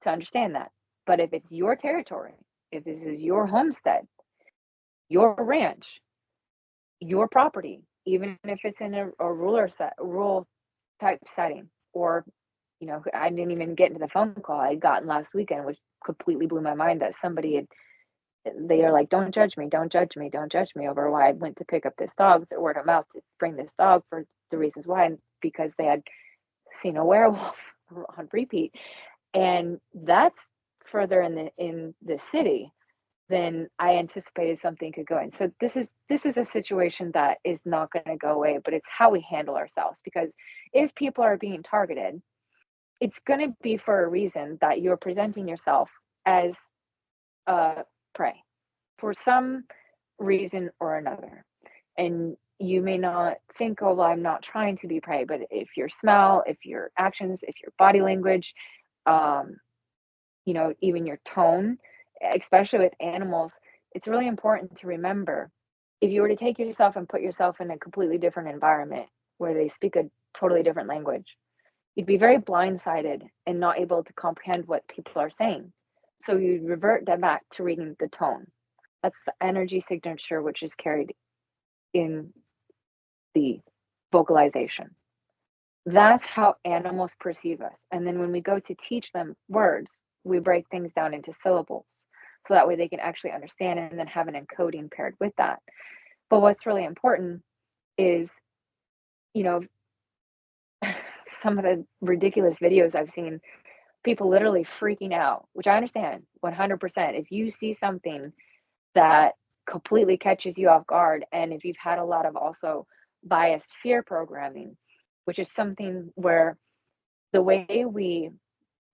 to understand that. But if it's your territory, if this is your homestead, your ranch, your property, even if it's in a rural type setting, or, I didn't even get into the phone call I had gotten last weekend, which completely blew my mind, that somebody had, they are like, don't judge me, don't judge me, don't judge me, over why I went to pick up this dog, the word of mouth, to bring this dog for the reasons why, and because they had seen a werewolf on repeat. And that's further in the city than I anticipated something could go in. So this is a situation that is not going to go away, but it's how we handle ourselves. Because if people are being targeted, it's going to be for a reason that you're presenting yourself as prey for some reason or another. And you may not think, oh, well, I'm not trying to be prey, but if your smell, if your actions, if your body language, um, even your tone, especially with animals, it's really important to remember, if you were to take yourself and put yourself in a completely different environment where they speak a totally different language, you'd be very blindsided and not able to comprehend what people are saying. So you'd revert them back to reading the tone. That's the energy signature, which is carried in the vocalization. That's how animals perceive us. And then when we go to teach them words, we break things down into syllables. So that way they can actually understand and then have an encoding paired with that. But what's really important is, you know, some of the ridiculous videos I've seen, people literally freaking out, which I understand 100%. If you see something that completely catches you off guard, and if you've had a lot of also biased fear programming, which is something where the way we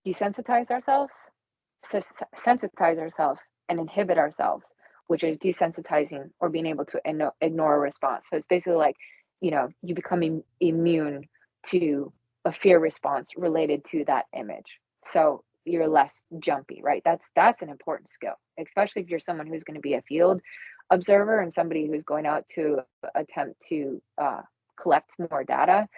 desensitize ourselves, sensitize ourselves, and inhibit ourselves, which is desensitizing or being able to ignore a response. So it's basically like, you become immune to a fear response related to that image. So you're less jumpy, right? That's an important skill, especially if you're someone who's going to be a field observer and somebody who's going out to attempt to collect more data,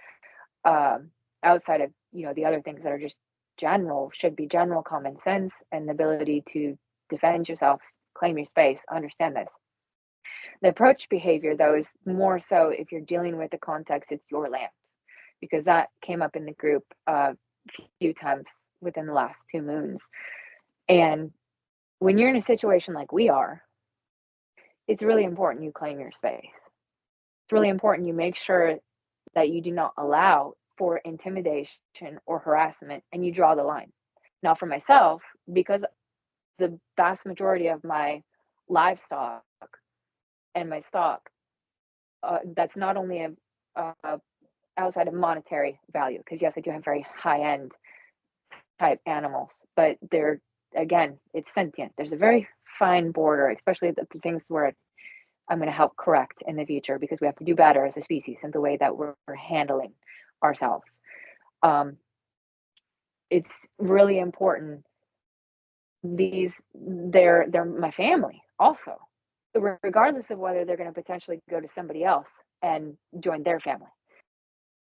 outside of, the other things that are just general, should be general common sense and the ability to defend yourself, claim your space, understand this. The approach behavior, though, is more so if you're dealing with the context, it's your land, because that came up in the group a few times within the last 2 moons. And when you're in a situation like we are, it's really important you claim your space. It's really important you make sure that you do not allow for intimidation or harassment, and you draw the line. Now, for myself, because the vast majority of my livestock and my stock, that's not only a outside of monetary value, because yes, I do have very high end type animals, but they're, again, it's sentient. There's a very fine border, especially the things where I'm going to help correct in the future, because we have to do better as a species in the way that we're handling ourselves. It's really important. They're my family also, regardless of whether they're going to potentially go to somebody else and join their family.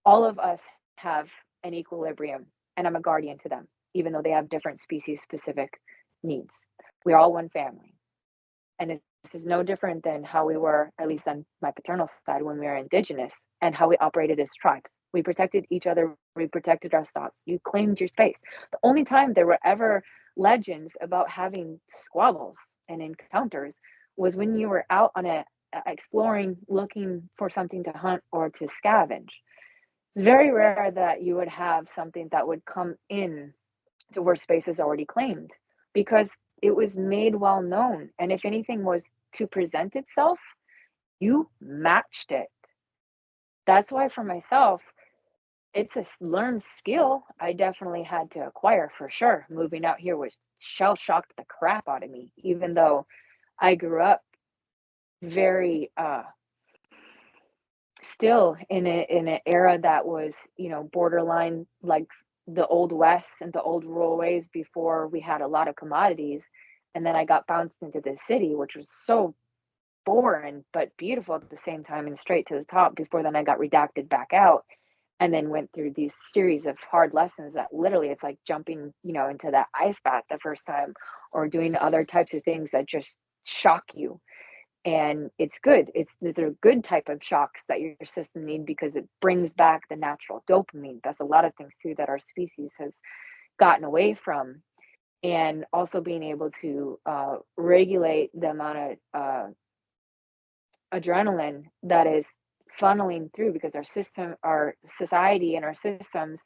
All of us have an equilibrium, and I'm a guardian to them, even though they have different species specific needs. We're all one family. And this is no different than how we were, at least on my paternal side, when we were indigenous, and how we operated as tribes. We protected each other, we protected our stock. You claimed your space. The only time there were ever legends about having squabbles and encounters was when you were out on a exploring, looking for something to hunt or to scavenge. It's very rare that you would have something that would come in to where space is already claimed, because it was made well known. And if anything was to present itself, you matched it. That's why for myself, it's a learned skill I definitely had to acquire for sure. Moving out here was shell shocked the crap out of me, even though I grew up very still in an era that was, borderline like the old west and the old rural ways before we had a lot of commodities. And then I got bounced into the city, which was so boring but beautiful at the same time, and straight to the top. Before then I got redacted back out, and then went through these series of hard lessons that literally it's like jumping, into that ice bath the first time, or doing other types of things that just shock you. And it's good. They're good type of shocks that your system need, because it brings back the natural dopamine. That's a lot of things too that our species has gotten away from. And also being able to regulate the amount of adrenaline that is funneling through, because our society and our systems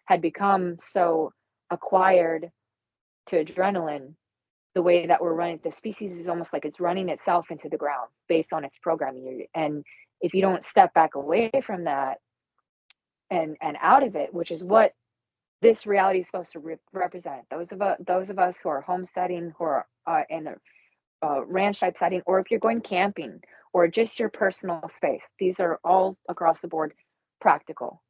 had become so acquired to adrenaline. The way that we're running the species is almost like it's running itself into the ground based on its programming. And if you don't step back away from that and out of it, which is what this reality is supposed to represent, those of us who are homesteading, who are in a ranch type setting, or if you're going camping, or just your personal space, these are all across the board practical,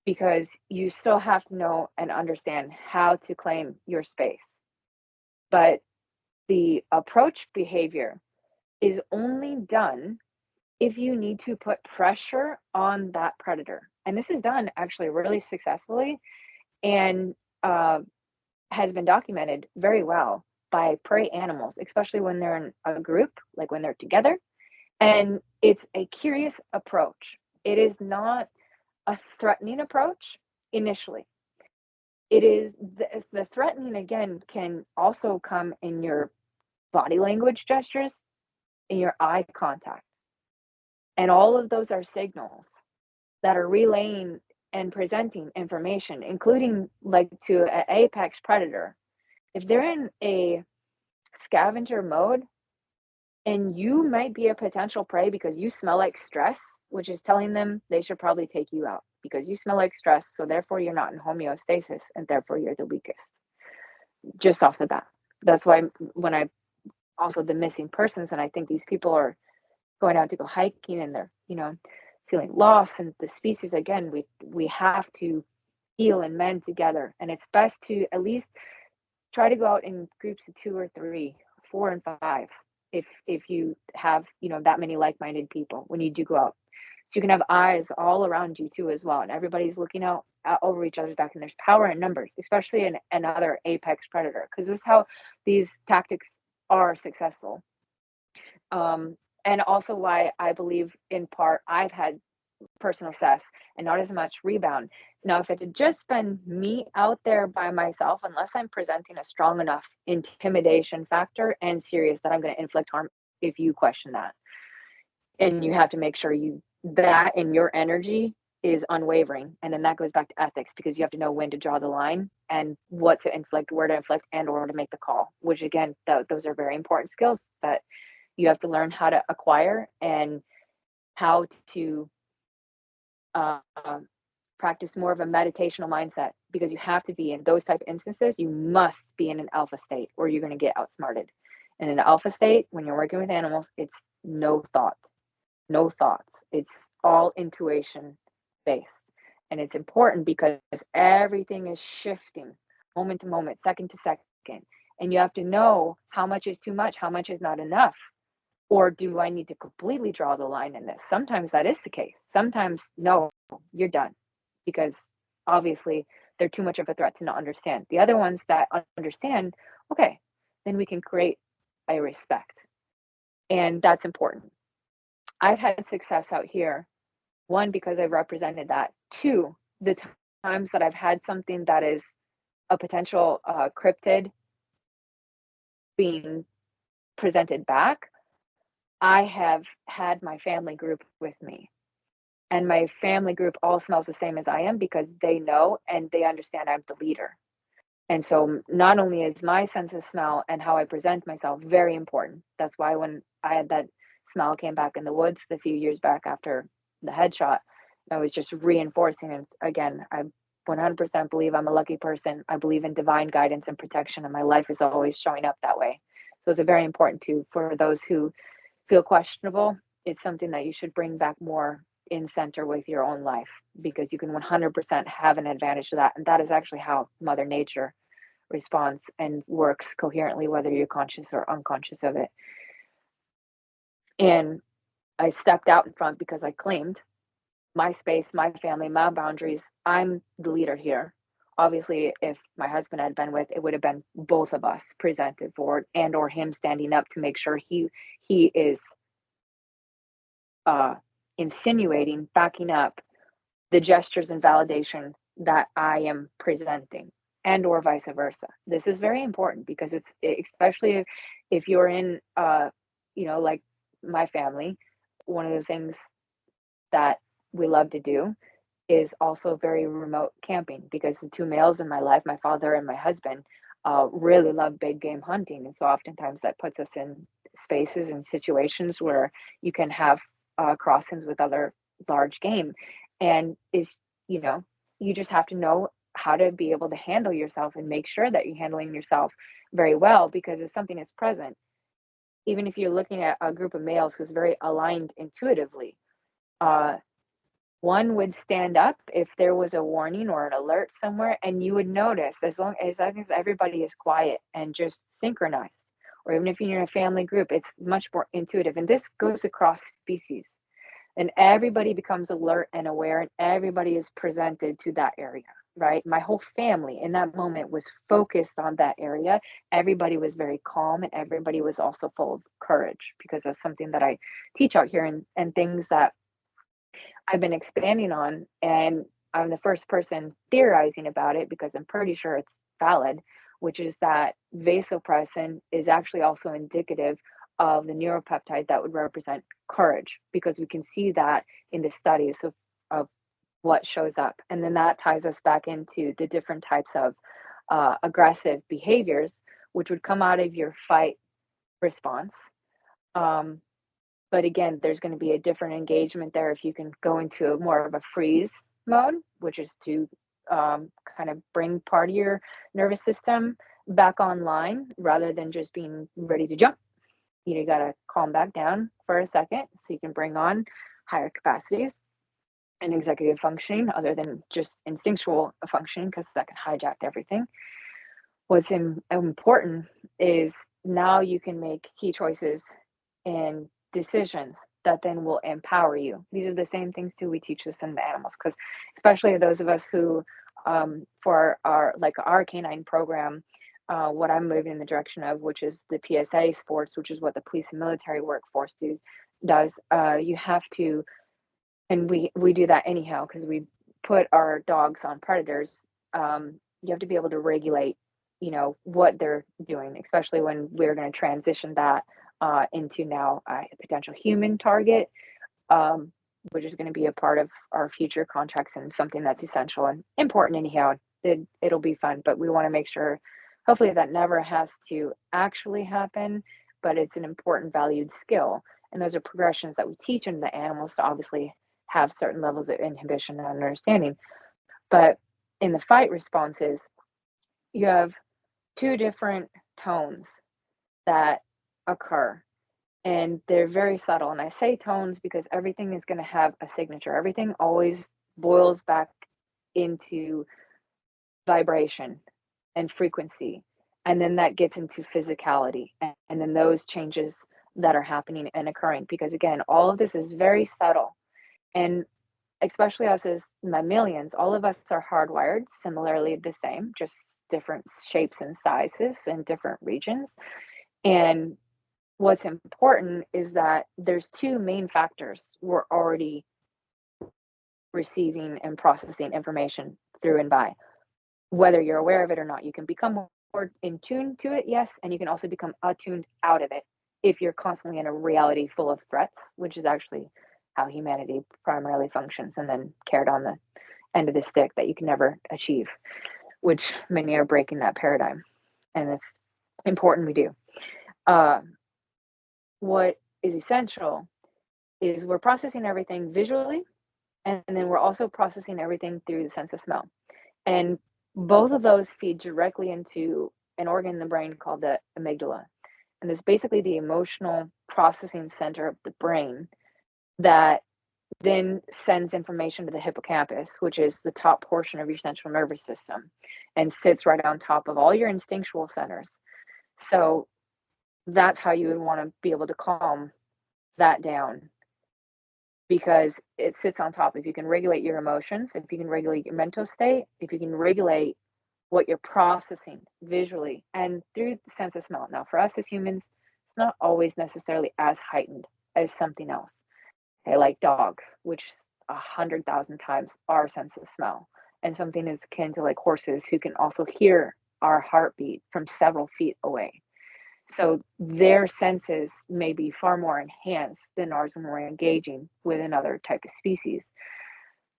because you still have to know and understand how to claim your space. But the approach behavior is only done if you need to put pressure on that predator. And this is done actually really successfully, and has been documented very well by prey animals, especially when they're in a group, like when they're together. And it's a curious approach. It is not a threatening approach initially. It is the threatening, again, can also come in your body language gestures, in your eye contact. And all of those are signals that are relaying and presenting information, including like to an apex predator. If they're in a scavenger mode, and you might be a potential prey because you smell like stress, which is telling them they should probably take you out because you smell like stress. So therefore you're not in homeostasis, and therefore you're the weakest, just off the bat. That's why when I also the missing persons, and I think these people are going out to go hiking, and they're, feeling lost, and the species, again, we have to heal and mend together. And it's best to at least try to go out in groups of 2 or 3, 4 and 5, if you have, that many like-minded people when you do go out, so you can have eyes all around you too as well, and everybody's looking out over each other's back. And there's power in numbers, especially in another apex predator, because this is how these tactics are successful. and also why I believe in part I've had personal success and not as much rebound. Now, if it had just been me out there by myself, unless I'm presenting a strong enough intimidation factor and serious that I'm going to inflict harm if you question that, and you have to make sure you that in your energy is unwavering, and then that goes back to ethics, because you have to know when to draw the line and what to inflict, where to inflict, and or to make the call, which again, those are very important skills that you have to learn how to acquire, and how to uh, practice more of a meditational mindset, because you have to be in those type of instances, you must be in an alpha state or you're going to get outsmarted. In an alpha state, when you're working with animals, it's no thought, no thoughts. It's all intuition based. And it's important because everything is shifting moment to moment, second to second. And you have to know how much is too much, how much is not enough. Or do I need to completely draw the line in this? Sometimes that is the case. Sometimes, no, you're done, because obviously they're too much of a threat to not understand. The other ones that understand, okay, then we can create a respect. And that's important. I've had success out here, one, because I've represented that. Two, the times that I've had something that is a potential cryptid being presented back, I have had my family group with me. And my family group all smells the same as I am, because they know and they understand I'm the leader. And so not only is my sense of smell and how I present myself very important. That's why when I had that smell came back in the woods a few years back after the headshot, I was just reinforcing. And again, I 100% believe I'm a lucky person. I believe in divine guidance and protection, and my life is always showing up that way. So it's very important too for those who feel questionable. It's something that you should bring back more in center with your own life, because you can 100% have an advantage to that. And that is actually how Mother Nature responds and works coherently, whether you're conscious or unconscious of it. And I stepped out in front because I claimed my space, my family, my boundaries. I'm the leader here. Obviously, if my husband had been with, it would have been both of us presented forward, and or him standing up to make sure he is insinuating, backing up the gestures and validation that I am presenting, and or vice versa. This is very important, because it's especially if you're in like my family, one of the things that we love to do is also very remote camping, because the two males in my life, my father and my husband, really love big game hunting. And so oftentimes that puts us in spaces and situations where you can have crossings with other large game. And is, you know, you just have to know how to be able to handle yourself and make sure that you're handling yourself very well, because if something is present, even if you're looking at a group of males who's very aligned intuitively, uh, one would stand up if there was a warning or an alert somewhere, and you would notice, as long as everybody is quiet and just synchronized, or even if you're in a family group, it's much more intuitive. And this goes across species. And everybody becomes alert and aware, and everybody is presented to that area, right? My whole family in that moment was focused on that area. Everybody was very calm, and everybody was also full of courage, because that's something that I teach out here, and things that I've been expanding on, and I'm the first person theorizing about it because I'm pretty sure it's valid, which is that vasopressin is actually also indicative of the neuropeptide that would represent courage, because we can see that in the studies of what shows up. And then that ties us back into the different types of aggressive behaviors, which would come out of your fight response. Um, but again, there's going to be a different engagement there if you can go into a more of a freeze mode, which is to kind of bring part of your nervous system back online rather than just being ready to jump. You got to calm back down for a second so you can bring on higher capacities and executive functioning other than just instinctual functioning, because that can hijack everything. What's important is now you can make key choices and decisions that then will empower you. These are the same things too we teach this in the animals, because especially those of us who for our canine program, what I'm moving in the direction of, which is the PSA sports, which is what the police and military workforce do, does, you have to, and we do that anyhow because we put our dogs on predators. You have to be able to regulate, what they're doing, especially when we're going to transition that into now a potential human target, um, which is going to be a part of our future contracts and something that's essential and important anyhow. It'll be fun, but we want to make sure, hopefully, that never has to actually happen, but it's an important valued skill. And those are progressions that we teach in the animals to obviously have certain levels of inhibition and understanding. But in the fight responses, you have two different tones that occur, and they're very subtle. And I say tones because everything is going to have a signature. Everything always boils back into vibration and frequency. And then that gets into physicality. And then those changes that are happening and occurring. Because again, all of this is very subtle. And especially us as mammalians, all of us are hardwired similarly the same, just different shapes and sizes in different regions. And what's important is that there's two main factors we're already receiving and processing information through and by, whether you're aware of it or not. You can become more in tune to it, yes, and you can also become attuned out of it if you're constantly in a reality full of threats, which is actually how humanity primarily functions, and then carrot on the end of the stick that you can never achieve, which many are breaking that paradigm, and it's important we do. Uh, what is essential is we're processing everything visually, and then we're also processing everything through the sense of smell. And both of those feed directly into an organ in the brain called the amygdala. And it's basically the emotional processing center of the brain that then sends information to the hippocampus, which is the top portion of your central nervous system and sits right on top of all your instinctual centers. So that's how you would want to be able to calm that down, because it sits on top. If you can regulate your emotions, if you can regulate your mental state, if you can regulate what you're processing visually and through the sense of smell. Now, for us as humans, it's not always necessarily as heightened as something else. Okay, like dogs, which 100,000 times our sense of smell, and something is akin to like horses who can also hear our heartbeat from several feet away. So their senses may be far more enhanced than ours when we're engaging with another type of species.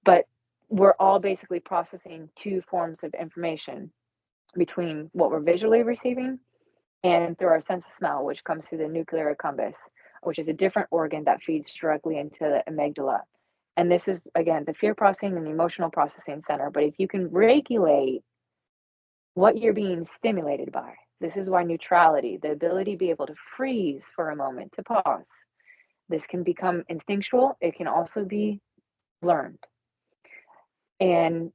But we're all basically processing two forms of information between what we're visually receiving and through our sense of smell, which comes through the nuclear accumbens, which is a different organ that feeds directly into the amygdala. And this is, again, the fear processing and emotional processing center. But if you can regulate what you're being stimulated by, this is why neutrality, the ability to be able to freeze for a moment, to pause, this can become instinctual. It can also be learned. And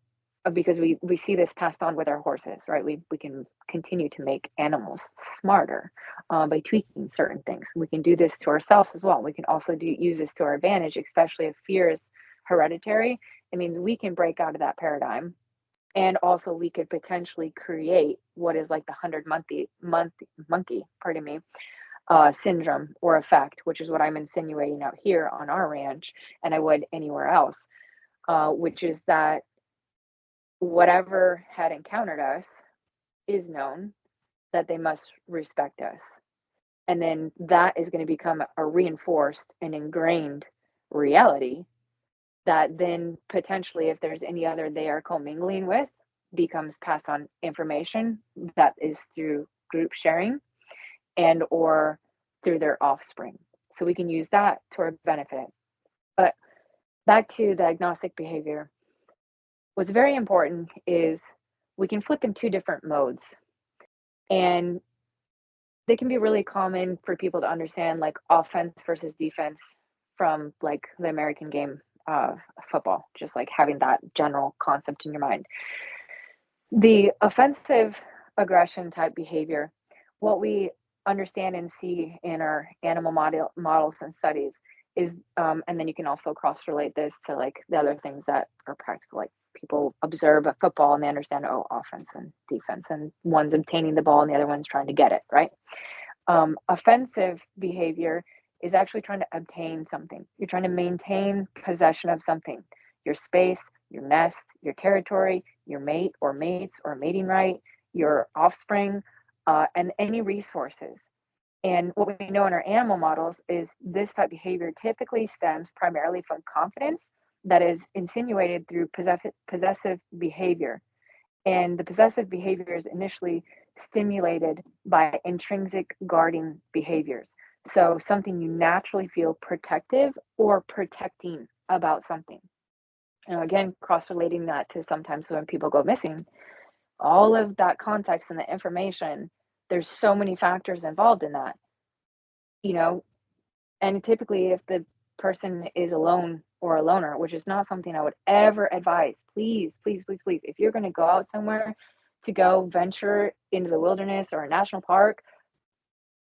because we see this passed on with our horses, right? We can continue to make animals smarter by tweaking certain things. We can do this to ourselves as well. We can also use this to our advantage, especially if fear is hereditary. It means we can break out of that paradigm, and also we could potentially create what is like the 100 monkey, pardon me, syndrome or effect, which is what I'm insinuating out here on our ranch, and I would anywhere else, which is that whatever had encountered us is known that they must respect us. And then that is going to become a reinforced and ingrained reality that then potentially, if there's any other they are commingling with, becomes passed on information that is through group sharing and or through their offspring. So we can use that to our benefit. But back to the agnostic behavior, what's very important is we can flip in two different modes, and they can be really common for people to understand, like offense versus defense from like the American game of football, just like having that general concept in your mind. The offensive aggression type behavior, what we understand and see in our animal models and studies is, and then you can also cross relate this to like the other things that are practical, like people observe a football and they understand, oh, offense and defense, and one's obtaining the ball and the other one's trying to get it, right? Offensive behavior is actually trying to obtain something. You're trying to maintain possession of something, your space, your nest, your territory, your mate or mates or mating right, your offspring, and any resources. And what we know in our animal models is this type of behavior typically stems primarily from confidence that is insinuated through possessive behavior. And the possessive behavior is initially stimulated by intrinsic guarding behaviors. So something you naturally feel protective or protecting about something. Again, cross-relating that to sometimes when people go missing, all of that context and the information, there's so many factors involved in that, you know, and typically if the person is alone or a loner, which is not something I would ever advise, please, please, please, please, if you're going to go out somewhere to go venture into the wilderness or a national park,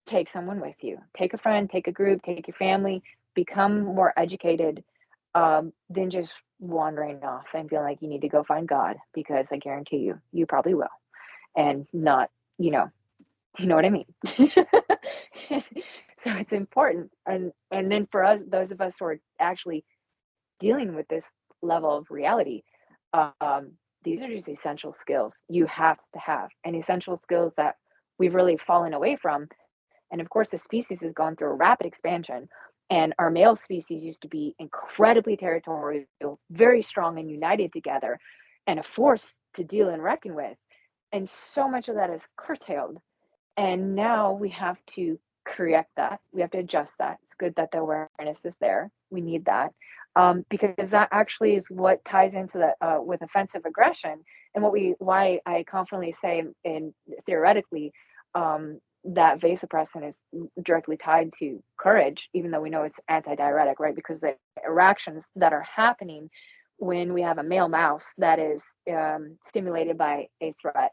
take someone with you. Take a friend, take a group, take your family, become more educated than just wandering off and feeling like you need to go find God, because I guarantee you, you probably will. And not, you know what I mean? So it's important. And then for us, those of us who are actually dealing with this level of reality, um, these are just essential skills you have to have, and essential skills that we've really fallen away from. And of course, the species has gone through a rapid expansion. And our male species used to be incredibly territorial, very strong and united together, and a force to deal and reckon with. And so much of that is curtailed. And now we have to correct that. We have to adjust that. It's good that the awareness is there. We need that, because that actually is what ties into the with offensive aggression, and why I confidently say, and theoretically, that vasopressin is directly tied to courage, even though we know it's antidiuretic, right? Because the reactions that are happening when we have a male mouse that is stimulated by a threat,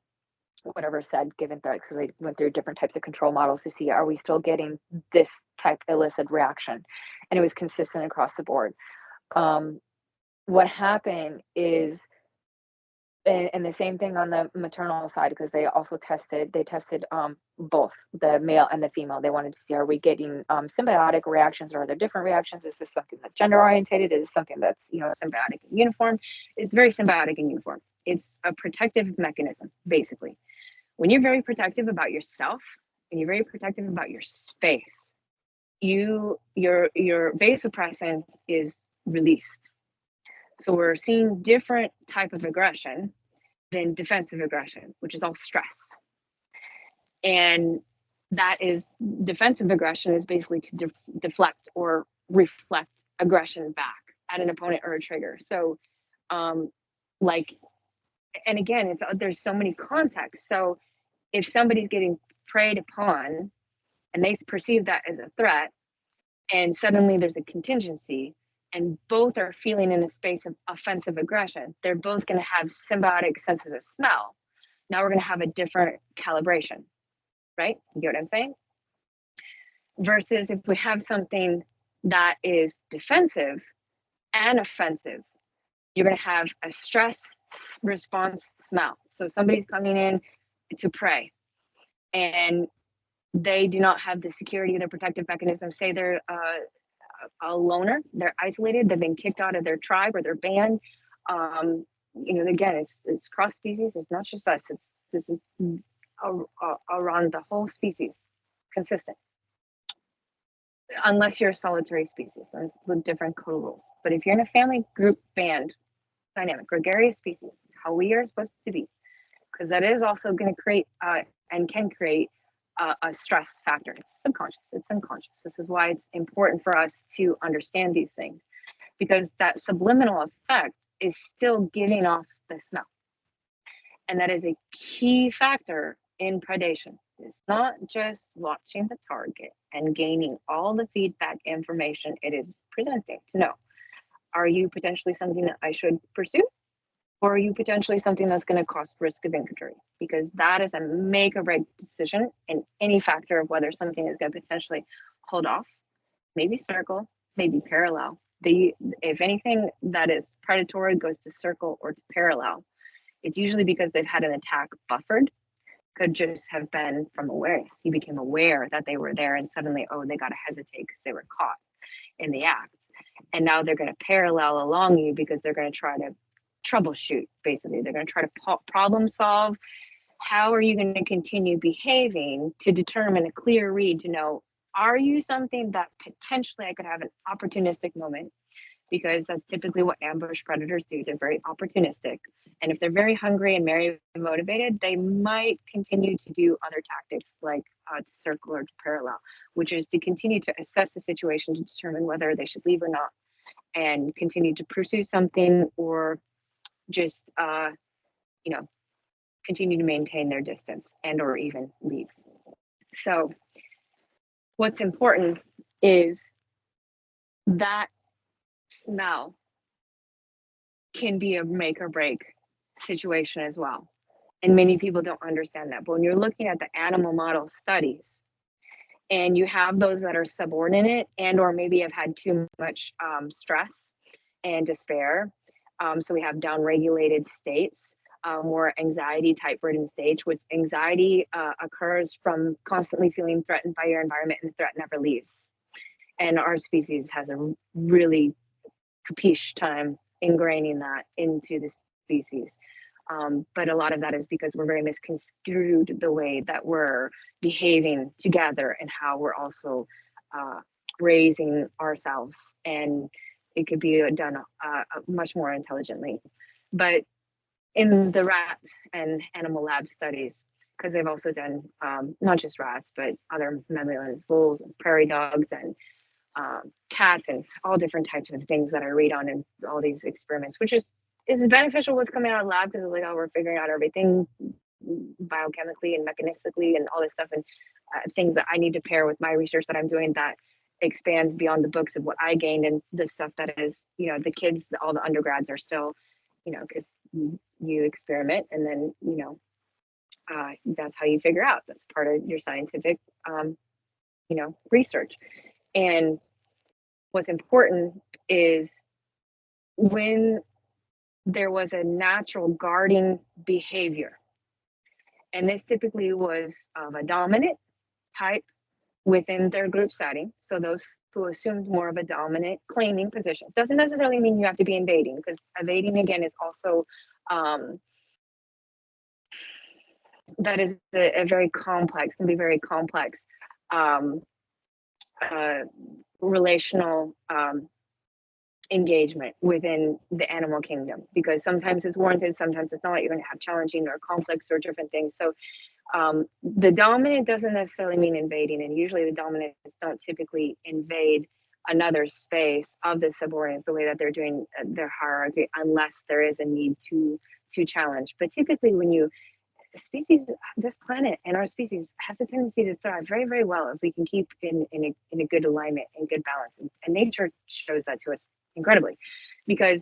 whatever said given threat, because they went through different types of control models to see, are we still getting this type illicit reaction? And it was consistent across the board. What happened is, and the same thing on the maternal side, because they tested both the male and the female. They wanted to see, are we getting symbiotic reactions, or are there different reactions? Is this something that's gender orientated? Is this something that's symbiotic and uniform? It's very symbiotic and uniform. It's a protective mechanism, basically. When you're very protective about yourself and you're very protective about your space, your vasopressin is released. So we're seeing different type of aggression than defensive aggression, which is all stress. And that is, defensive aggression is basically to deflect or reflect aggression back at an opponent or a trigger. So and again, there's so many contexts. So if somebody's getting preyed upon and they perceive that as a threat, and suddenly there's a contingency, and both are feeling in a space of offensive aggression, they're both going to have symbiotic senses of smell. Now we're going to have a different calibration, right? You get what I'm saying? Versus if we have something that is defensive and offensive, you're going to have a stress response smell. So somebody's coming in to prey, and they do not have the security of their protective mechanism. Say they're a loner, they're isolated, they've been kicked out of their tribe or their band. Again, it's cross species. It's not just us. This is around the whole species, consistent. Unless you're a solitary species with different code rules. But if you're in a family, group, band dynamic, gregarious species, how we are supposed to be, because that is also going to create and can create a stress factor. It's subconscious, it's unconscious. This is why it's important for us to understand these things, because that subliminal effect is still giving off the smell. And that is a key factor in predation. It's not just watching the target and gaining all the feedback information it is presenting to know, are you potentially something that I should pursue? Or are you potentially something that's going to cause risk of injury? Because that is a make or break decision in any factor of whether something is going to potentially hold off, maybe circle, maybe parallel. If anything that is predatory goes to circle or to parallel, it's usually because they've had an attack buffered, could just have been from awareness. You became aware that they were there, and suddenly, oh, they got to hesitate because they were caught in the act. And now they're going to parallel along you because they're going to try to troubleshoot, basically. They're going to try to problem solve. How are you going to continue behaving to determine a clear read to know, are you something that potentially I could have an opportunistic moment? Because that's typically what ambush predators do. They're very opportunistic. And if they're very hungry and very motivated, they might continue to do other tactics like to circle or to parallel, which is to continue to assess the situation to determine whether they should leave or not, and continue to pursue something, or just, continue to maintain their distance and or even leave. So what's important is that smell can be a make or break situation as well. And many people don't understand that. But when you're looking at the animal model studies, and you have those that are subordinate and or maybe have had too much stress and despair. So we have downregulated states, more anxiety type ridden states, which anxiety occurs from constantly feeling threatened by your environment, and the threat never leaves. And our species has a really capiche time ingraining that into the species. But a lot of that is because we're very misconstrued the way that we're behaving together and how we're also raising ourselves. And it could be done much more intelligently. But in the rat and animal lab studies, because they've also done not just rats, but other mammalians, wolves, and prairie dogs, and cats, and all different types of things that I read on in all these experiments, which is beneficial what's coming out of the lab, because it's like, oh, we're figuring out everything biochemically and mechanistically and all this stuff, and things that I need to pair with my research that I'm doing that expands beyond the books of what I gained, and the stuff that is, the kids, all the undergrads are still, because you experiment, and then, that's how you figure out. That's part of your scientific, research. And what's important is when there was a natural guarding behavior, and this typically was of a dominant type within their group setting. So those who assumed more of a dominant claiming position. Doesn't necessarily mean you have to be invading, because evading, again, is also that is a very complex, can be very complex relational engagement within the animal kingdom, because sometimes it's warranted, sometimes it's not. You're going to have challenging or conflicts or different things. So the dominant doesn't necessarily mean invading, and usually the dominants don't typically invade another space of the subordinates the way that they're doing their hierarchy, unless there is a need to challenge. But typically, when species, this planet and our species has a tendency to thrive very, very well if we can keep in a good alignment and good balance. And nature shows that to us incredibly, because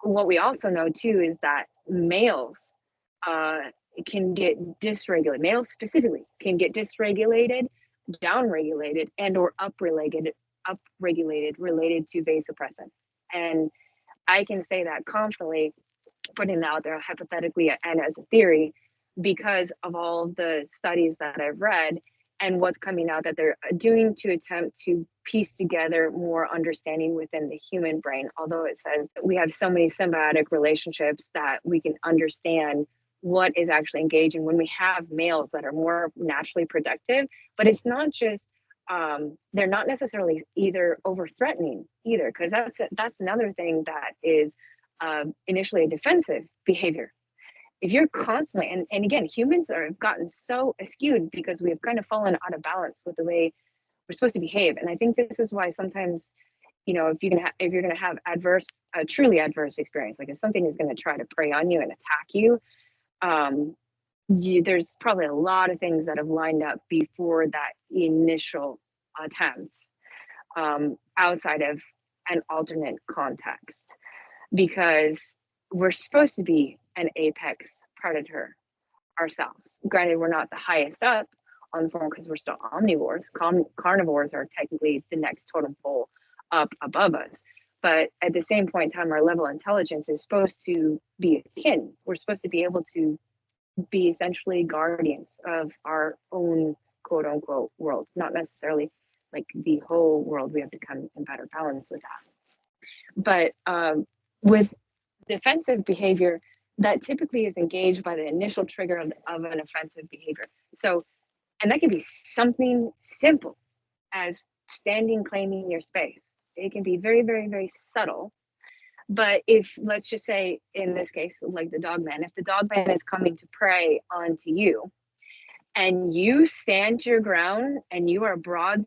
what we also know too is that males can get dysregulated. Males specifically can get dysregulated, downregulated, and or upregulated related to vasopressin. And I can say that confidently, putting it out there hypothetically and as a theory, because of all the studies that I've read and what's coming out that they're doing to attempt to piece together more understanding within the human brain. Although it says that we have so many symbiotic relationships that we can understand what is actually engaging when we have males that are more naturally productive. But it's not just they're not necessarily either over threatening either, because that's another thing that is initially a defensive behavior. If you're constantly, and again, humans have gotten so askewed because we have kind of fallen out of balance with the way we're supposed to behave. And I think this is why sometimes, if you're gonna have truly adverse experience, like if something is going to try to prey on you and attack you, there's probably a lot of things that have lined up before that initial attempt, outside of an alternate context, because we're supposed to be an apex predator ourselves. Granted, we're not the highest up on the form because we're still omnivores. Carnivores are technically the next totem pole up above us. But at the same point in time, our level of intelligence is supposed to be akin. We're supposed to be able to be essentially guardians of our own quote unquote world, not necessarily like the whole world. We have to come in better balance with that. But with defensive behavior, that typically is engaged by the initial trigger of an offensive behavior. So, and that can be something simple as standing, claiming your space. It can be very, very, very subtle. But if, let's just say in this case, like the dogman, if the dogman is coming to prey onto you and you stand your ground and you are broad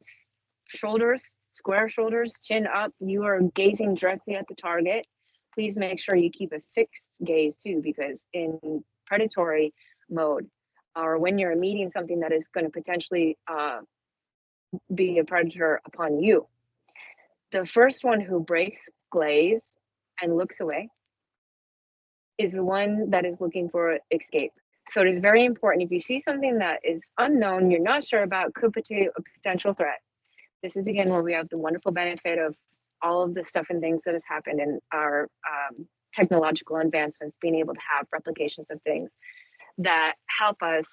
shoulders, square shoulders, chin up, you are gazing directly at the target, please make sure you keep a fixed gaze too, because in predatory mode, or when you're meeting something that is going to potentially be a predator upon you, the first one who breaks glaze and looks away is the one that is looking for escape. So it is very important, if you see something that is unknown, you're not sure about, could put a potential threat. This is again where we have the wonderful benefit of all of the stuff and things that has happened in our technological advancements, being able to have replications of things that help us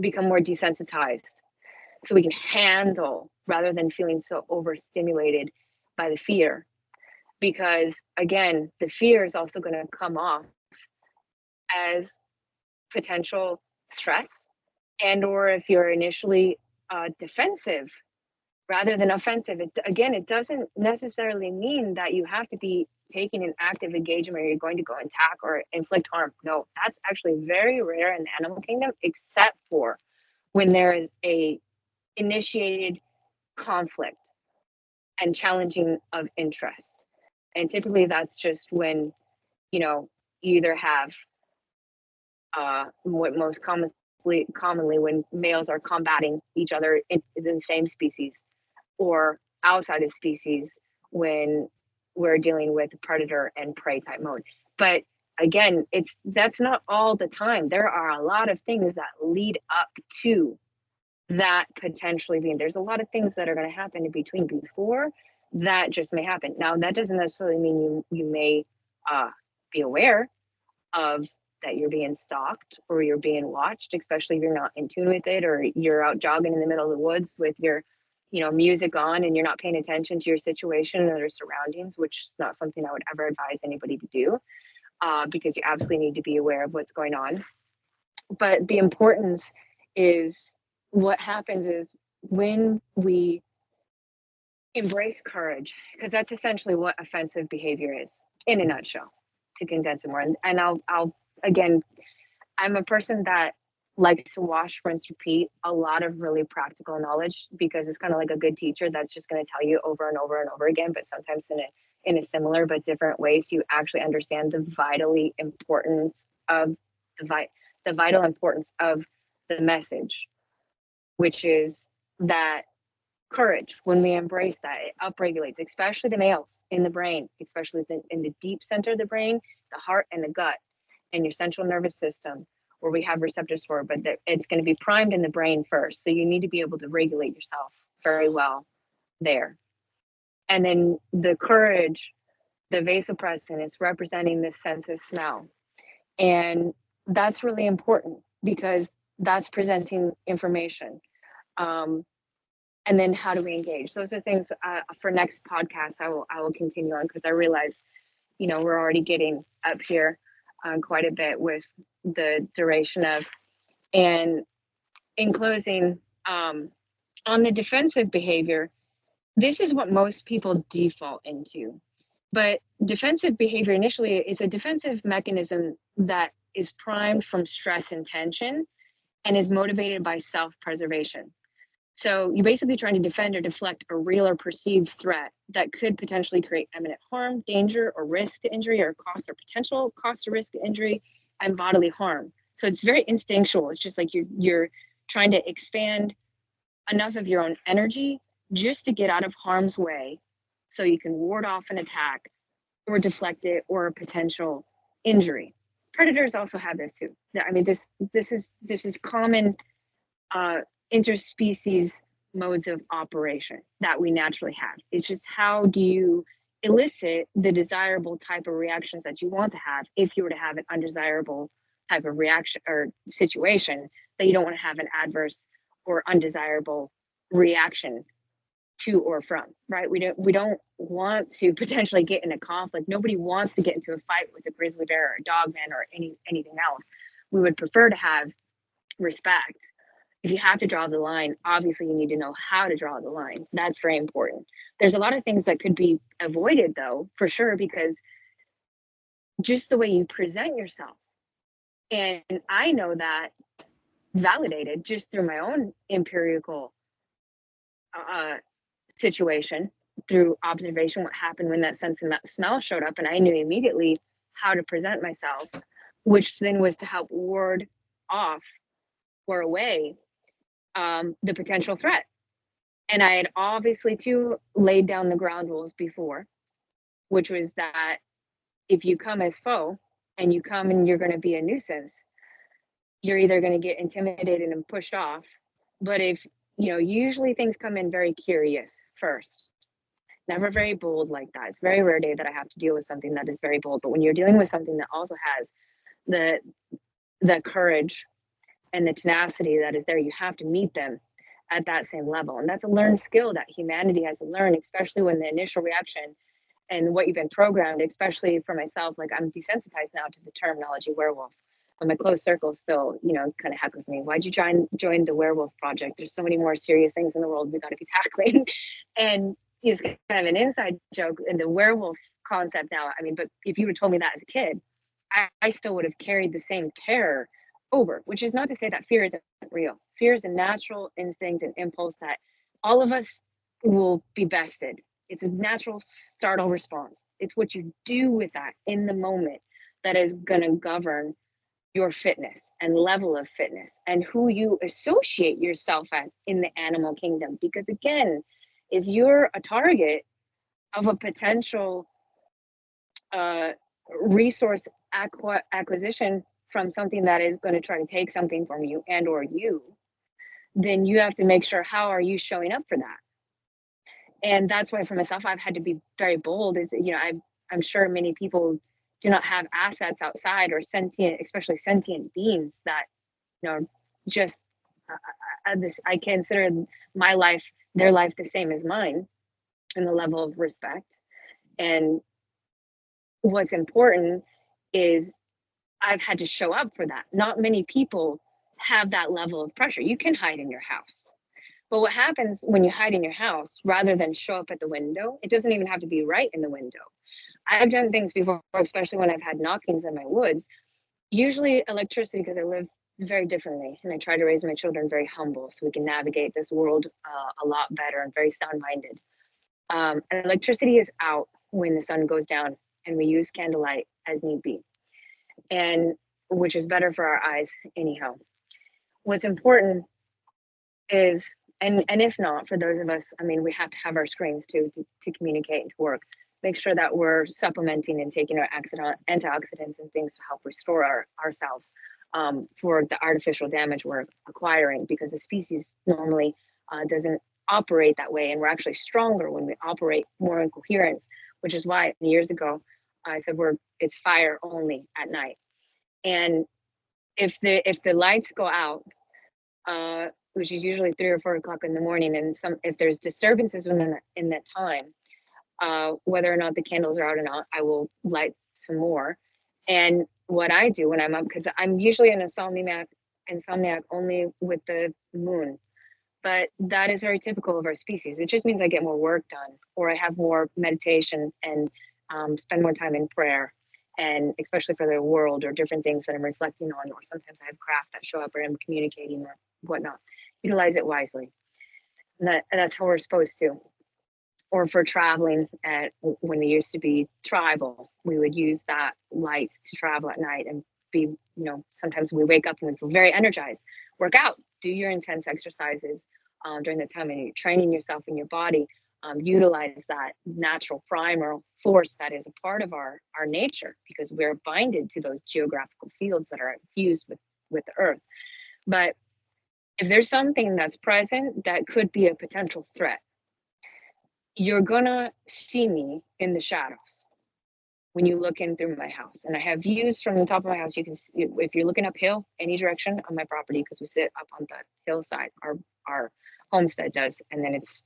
become more desensitized, so we can handle rather than feeling so overstimulated by the fear. Because again, the fear is also going to come off as potential stress, and or if you're initially defensive rather than offensive, it doesn't necessarily mean that you have to be taking an active engagement or you're going to go and attack or inflict harm. No, that's actually very rare in the animal kingdom, except for when there is a initiated conflict and challenging of interest. And typically that's just when, you either have what most commonly when males are combating each other in the same species, or outside of species when we're dealing with predator and prey type mode. But again, that's not all the time. There are a lot of things that lead up to that potentially being. There's a lot of things that are going to happen in between before that just may happen. Now, that doesn't necessarily mean you may be aware of that you're being stalked or you're being watched, especially if you're not in tune with it, or you're out jogging in the middle of the woods with your music on and you're not paying attention to your situation or your surroundings, which is not something I would ever advise anybody to do, because you absolutely need to be aware of what's going on. But the importance is, what happens is when we embrace courage, because that's essentially what offensive behavior is in a nutshell, to condense it more. And I'll again, I'm a person that likes to wash, rinse, repeat a lot of really practical knowledge, because it's kind of like a good teacher that's just going to tell you over and over and over again, but sometimes in a similar but different way, so you actually understand the vital importance of the message, which is that courage, when we embrace that, it upregulates, especially the males in the brain, especially in the deep center of the brain, the heart and the gut and your central nervous system, where we have receptors for it, but it's going to be primed in the brain first. So you need to be able to regulate yourself very well there. And then the courage, the vasopressin, is representing this sense of smell. And that's really important because that's presenting information. And then how do we engage? Those are things for next podcast I will continue on, because I realize, we're already getting up here quite a bit with the duration of. And in closing, on the defensive behavior, this is what most people default into. But defensive behavior initially is a defensive mechanism that is primed from stress and tension and is motivated by self-preservation. So you're basically trying to defend or deflect a real or perceived threat that could potentially create imminent harm, danger, or risk to injury, or cost or potential cost or risk to injury and bodily harm. So it's very instinctual. It's just like you're trying to expand enough of your own energy just to get out of harm's way so you can ward off an attack or deflect it or a potential injury. Predators also have this too. I mean, this is common interspecies modes of operation that we naturally have. It's just, how do you elicit the desirable type of reactions that you want to have if you were to have an undesirable type of reaction or situation that you don't want to have an adverse or undesirable reaction to or from, right? We don't want to potentially get in a conflict. Nobody wants to get into a fight with a grizzly bear or a dogman or anything else. We would prefer to have respect. If you have to draw the line, obviously you need to know how to draw the line. That's very important. There's a lot of things that could be avoided though, for sure, because just the way you present yourself. And I know that validated just through my own empirical uh, situation, through observation, what happened when that sense of smell showed up. And I knew immediately how to present myself, which then was to help ward off or away the potential threat. And I had obviously too laid down the ground rules before, which was that if you come as foe and you come and you're going to be a nuisance, you're either going to get intimidated and pushed off. But if, usually things come in very curious first, never very bold like that. It's very rare day that I have to deal with something that is very bold. But when you're dealing with something that also has the courage and the tenacity that is there, you have to meet them at that same level. And that's a learned skill that humanity has to learn, especially when the initial reaction and what you've been programmed, especially for myself, like I'm desensitized now to the terminology werewolf. But my close circle still, kind of heckles me. Why'd you join the werewolf project? There's so many more serious things in the world we got to be tackling. And it's kind of an inside joke in the werewolf concept now. I mean, but if you would have told me that as a kid, I still would have carried the same terror over, which is not to say that fear isn't real. Fear is a natural instinct and impulse that all of us will be bested. It's a natural startle response. It's what you do with that in the moment that is going to govern your fitness and level of fitness and who you associate yourself as in the animal kingdom. Because again, if you're a target of a potential resource acquisition from something that is going to try to take something from you and or you, then you have to make sure, how are you showing up for that? And that's why for myself, I've had to be very bold. I'm sure many people do not have assets outside or sentient, especially sentient beings that, just I consider my life, their life the same as mine in the level of respect. And what's important is I've had to show up for that. Not many people have that level of pressure. You can hide in your house. But what happens when you hide in your house, rather than show up at the window, it doesn't even have to be right in the window. I've done things before, especially when I've had knockings in my woods, usually electricity, because I live very differently and I try to raise my children very humble so we can navigate this world a lot better and very sound-minded. Electricity is out when the sun goes down and we use candlelight as need be, and which is better for our eyes anyhow. What's important is, and if not, for those of us, I mean, we have to have our screens too to communicate and to work. Make sure that we're supplementing and taking our antioxidants and things to help restore ourselves for the artificial damage we're acquiring, because the species normally doesn't operate that way, and we're actually stronger when we operate more in coherence, which is why years ago I said it's fire only at night. And if the lights go out, which is usually 3 or 4 o'clock in the morning, and if there's disturbances in that time, whether or not the candles are out or not, I will light some more. And what I do when I'm up, because I'm usually an insomniac only with the moon, but that is very typical of our species. It just means I get more work done, or I have more meditation and spend more time in prayer, and especially for the world or different things that I'm reflecting on, or sometimes I have craft that show up or I'm communicating or whatnot. Utilize it wisely. And that's how we're supposed to. Or for traveling, when we used to be tribal, we would use that light to travel at night and be, sometimes we wake up and we feel very energized. Work out, do your intense exercises during the time, and you're training yourself in your body. Utilize that natural primal force that is a part of our nature, because we're binded to those geographical fields that are fused with the earth. But if there's something that's present that could be a potential threat, you're gonna see me in the shadows. when you look in through my house. And I have views from the top of my house. You can see, if you're looking uphill, any direction on my property, because we sit up on the hillside, our homestead does. And then it's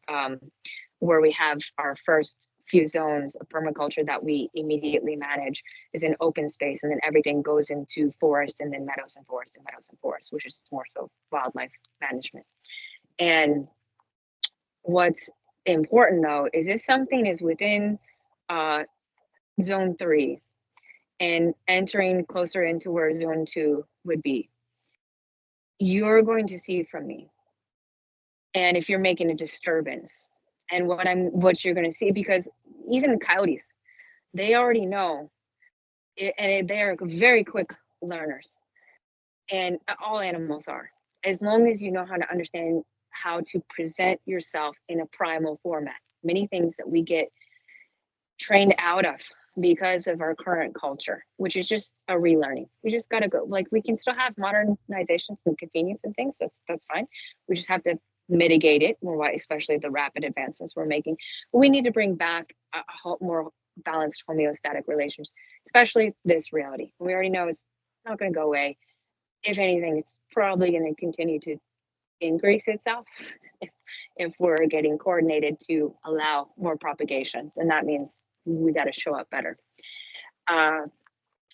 where we have our first few zones of permaculture that we immediately manage is an open space. And then everything goes into forest, and then meadows and forest and meadows and forest, which is more so wildlife management. And what's important though is if something is within zone 3 and entering closer into where zone 2 would be, you're going to see from me. And if you're making a disturbance, and what you're going to see, because even coyotes, they already know it, and they are very quick learners, and all animals are, as long as you know how to understand how to present yourself in a primal format. Many things that we get trained out of because of our current culture, which is just a relearning. We just got to go. Like, we can still have modernizations and convenience and things. That's fine. We just have to mitigate it, especially the rapid advancements we're making. But we need to bring back a more balanced homeostatic relations, especially this reality. We already know it's not going to go away. If anything, it's probably going to continue to increase itself if we're getting coordinated to allow more propagation. And that means we got to show up better.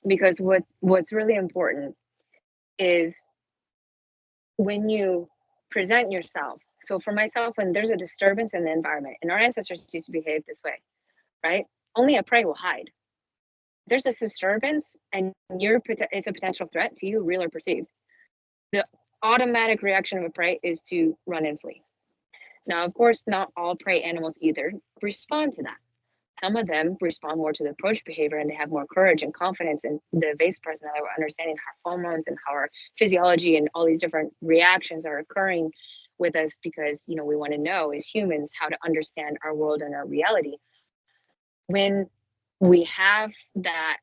Because what's really important is when you present yourself. So for myself, when there's a disturbance in the environment, and our ancestors used to behave this way, right? Only a prey will hide. There's a disturbance, and it's a potential threat to you, real or perceived. The automatic reaction of a prey is to run and flee. Now, of course, not all prey animals either respond to that. Some of them respond more to the approach behavior, and they have more courage and confidence in the base present, that we're understanding how hormones and how our physiology and all these different reactions are occurring with us, because we want to know as humans how to understand our world and our reality. When we have that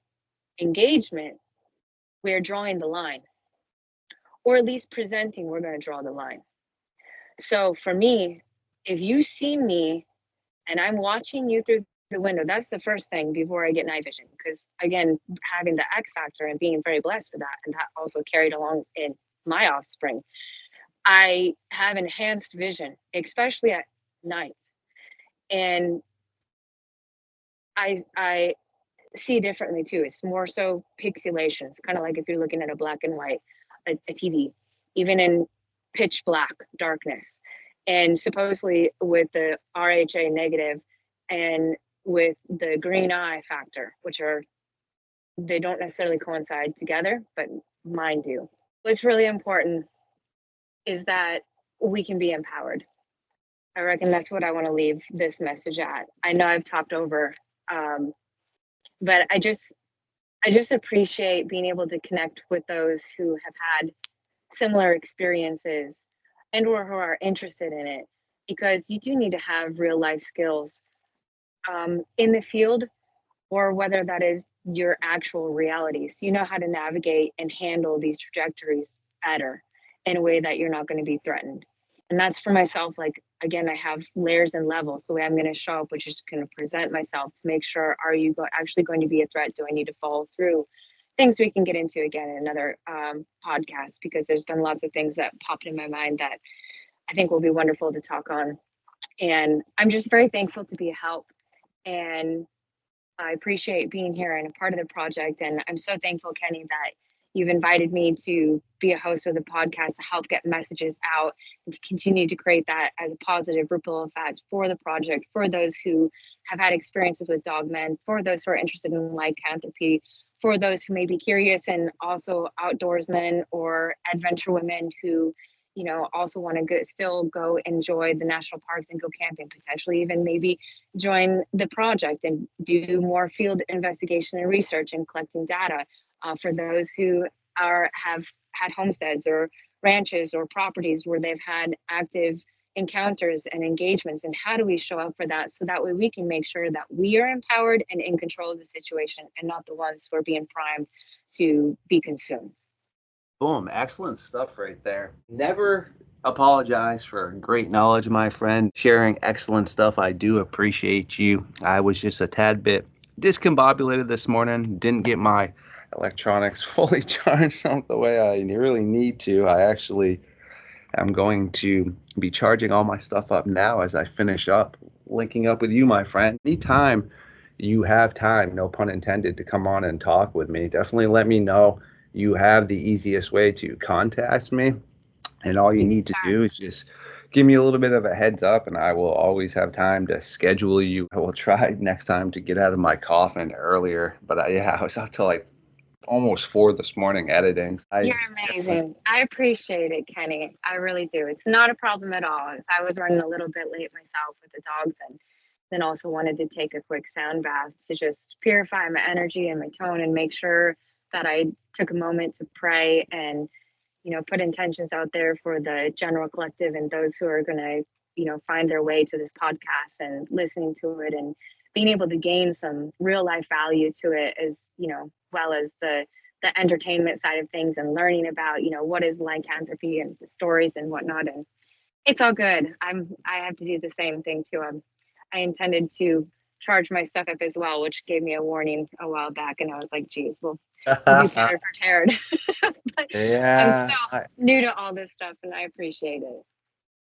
engagement, we're drawing the line, or at least presenting we're going to draw the line. So for me, if you see me and I'm watching you through the window, that's the first thing before I get night vision. Because again, having the X factor and being very blessed for that, and that also carried along in my offspring, I have enhanced vision, especially at night. And I see differently too. It's more so pixelation. It's kind of like if you're looking at a black and white, a TV, even in pitch black darkness. And supposedly with the RHA negative and with the green eye factor, they don't necessarily coincide together, but mine do. What's really important is that we can be empowered. I reckon that's what I want to leave this message at. I know I've talked over, but I just appreciate being able to connect with those who have had similar experiences and or who are interested in it, because you do need to have real life skills in the field, or whether that is your actual realities. You know how to navigate and handle these trajectories better in a way that you're not going to be threatened. And that's for myself. Like, again, I have layers and levels. The way I'm going to show up, which is going to present myself to make sure, are you actually going to be a threat? Do I need to follow through? Things we can get into again in another podcast, because there's been lots of things that popped in my mind that I think will be wonderful to talk on. And I'm just very thankful to be a help. And I appreciate being here and a part of the project. And I'm so thankful, Kenny, that you've invited me to be a host of the podcast to help get messages out and to continue to create that as a positive ripple effect for the project, for those who have had experiences with Dogman, for those who are interested in lycanthropy, for those who may be curious, and also outdoorsmen or adventure women who also want to still go enjoy the national parks and go camping, potentially even maybe join the project and do more field investigation and research and collecting data. For those who have had homesteads or ranches or properties where they've had active encounters and engagements, and how do we show up for that, so that way we can make sure that we are empowered and in control of the situation, and not the ones who are being primed to be consumed. Boom. Excellent stuff right there. Never apologize for great knowledge, my friend. Sharing excellent stuff. I do appreciate you. I was just a tad bit discombobulated this morning. Didn't get my electronics fully charged up the way I really need to. I actually am going to be charging all my stuff up now as I finish up, linking up with you, my friend. Anytime you have time, no pun intended, to come on and talk with me, definitely let me know. You have the easiest way to contact me, and all you need to do is just give me a little bit of a heads up, and I will always have time to schedule you. I will try next time to get out of my coffin earlier, but I was out till like almost 4 this morning editing. You're amazing. I appreciate it, Kenny. I really do. It's not a problem at all. I was running a little bit late myself with the dogs, and then also wanted to take a quick sound bath to just purify my energy and my tone and make sure that I took a moment to pray and, put intentions out there for the general collective and those who are going to, find their way to this podcast and listening to it and being able to gain some real life value to it, as, well as the entertainment side of things and learning about, what is lycanthropy and the stories and whatnot. And it's all good. I have to do the same thing too. I intended to charge my stuff up as well, which gave me a warning a while back, and I was like, geez, we'll be better prepared. But Yeah. I'm so new to all this stuff, and I appreciate it.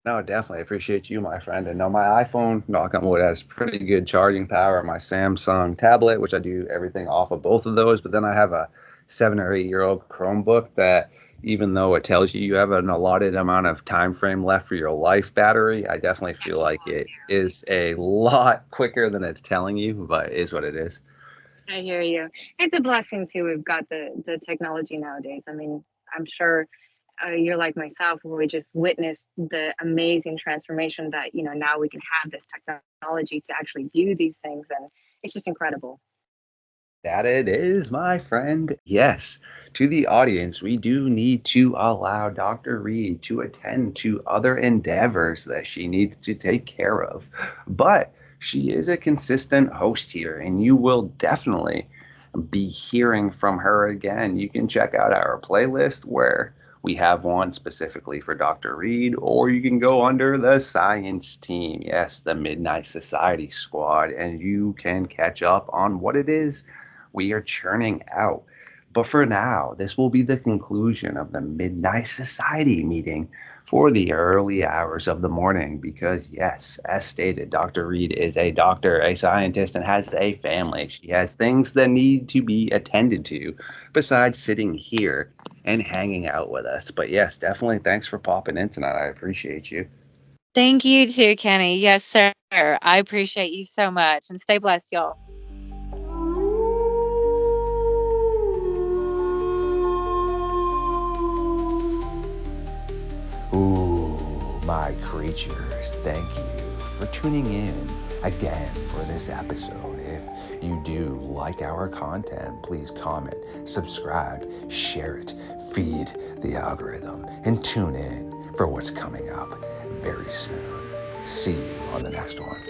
No, definitely appreciate you, my friend. And no, my iPhone, knock on wood, has pretty good charging power. My Samsung tablet, which I do everything off of both of those, but then I have a 7 or 8-year-old Chromebook that, even though it tells you have an allotted amount of time frame left for your life battery, I definitely feel like it is a lot quicker than it's telling you, but it is what it is. I hear you. It's a blessing too. We've got the technology nowadays. I mean, I'm sure you're like myself, where we just witnessed the amazing transformation that, now we can have this technology to actually do these things, and it's just incredible. That it is, my friend. Yes, to the audience, we do need to allow Dr. Reed to attend to other endeavors that she needs to take care of. But she is a consistent host here, and you will definitely be hearing from her again. You can check out our playlist where we have one specifically for Dr. Reed, or you can go under the science team. Yes, the Midnight Society squad, and you can catch up on what it is we are churning out. But for now, this will be the conclusion of the Midnight Society meeting for the early hours of the morning, because yes, as stated, Dr. Reed is a doctor, a scientist, and has a family. She has things that need to be attended to besides sitting here and hanging out with us. But yes, definitely thanks for popping in tonight. I appreciate you. Thank you too, Kenny. Yes, sir. I appreciate you so much, and stay blessed, y'all. Ooh, my creatures, thank you for tuning in again for this episode. If you do like our content, please comment, subscribe, share it, feed the algorithm, and tune in for what's coming up very soon. See you on the next one.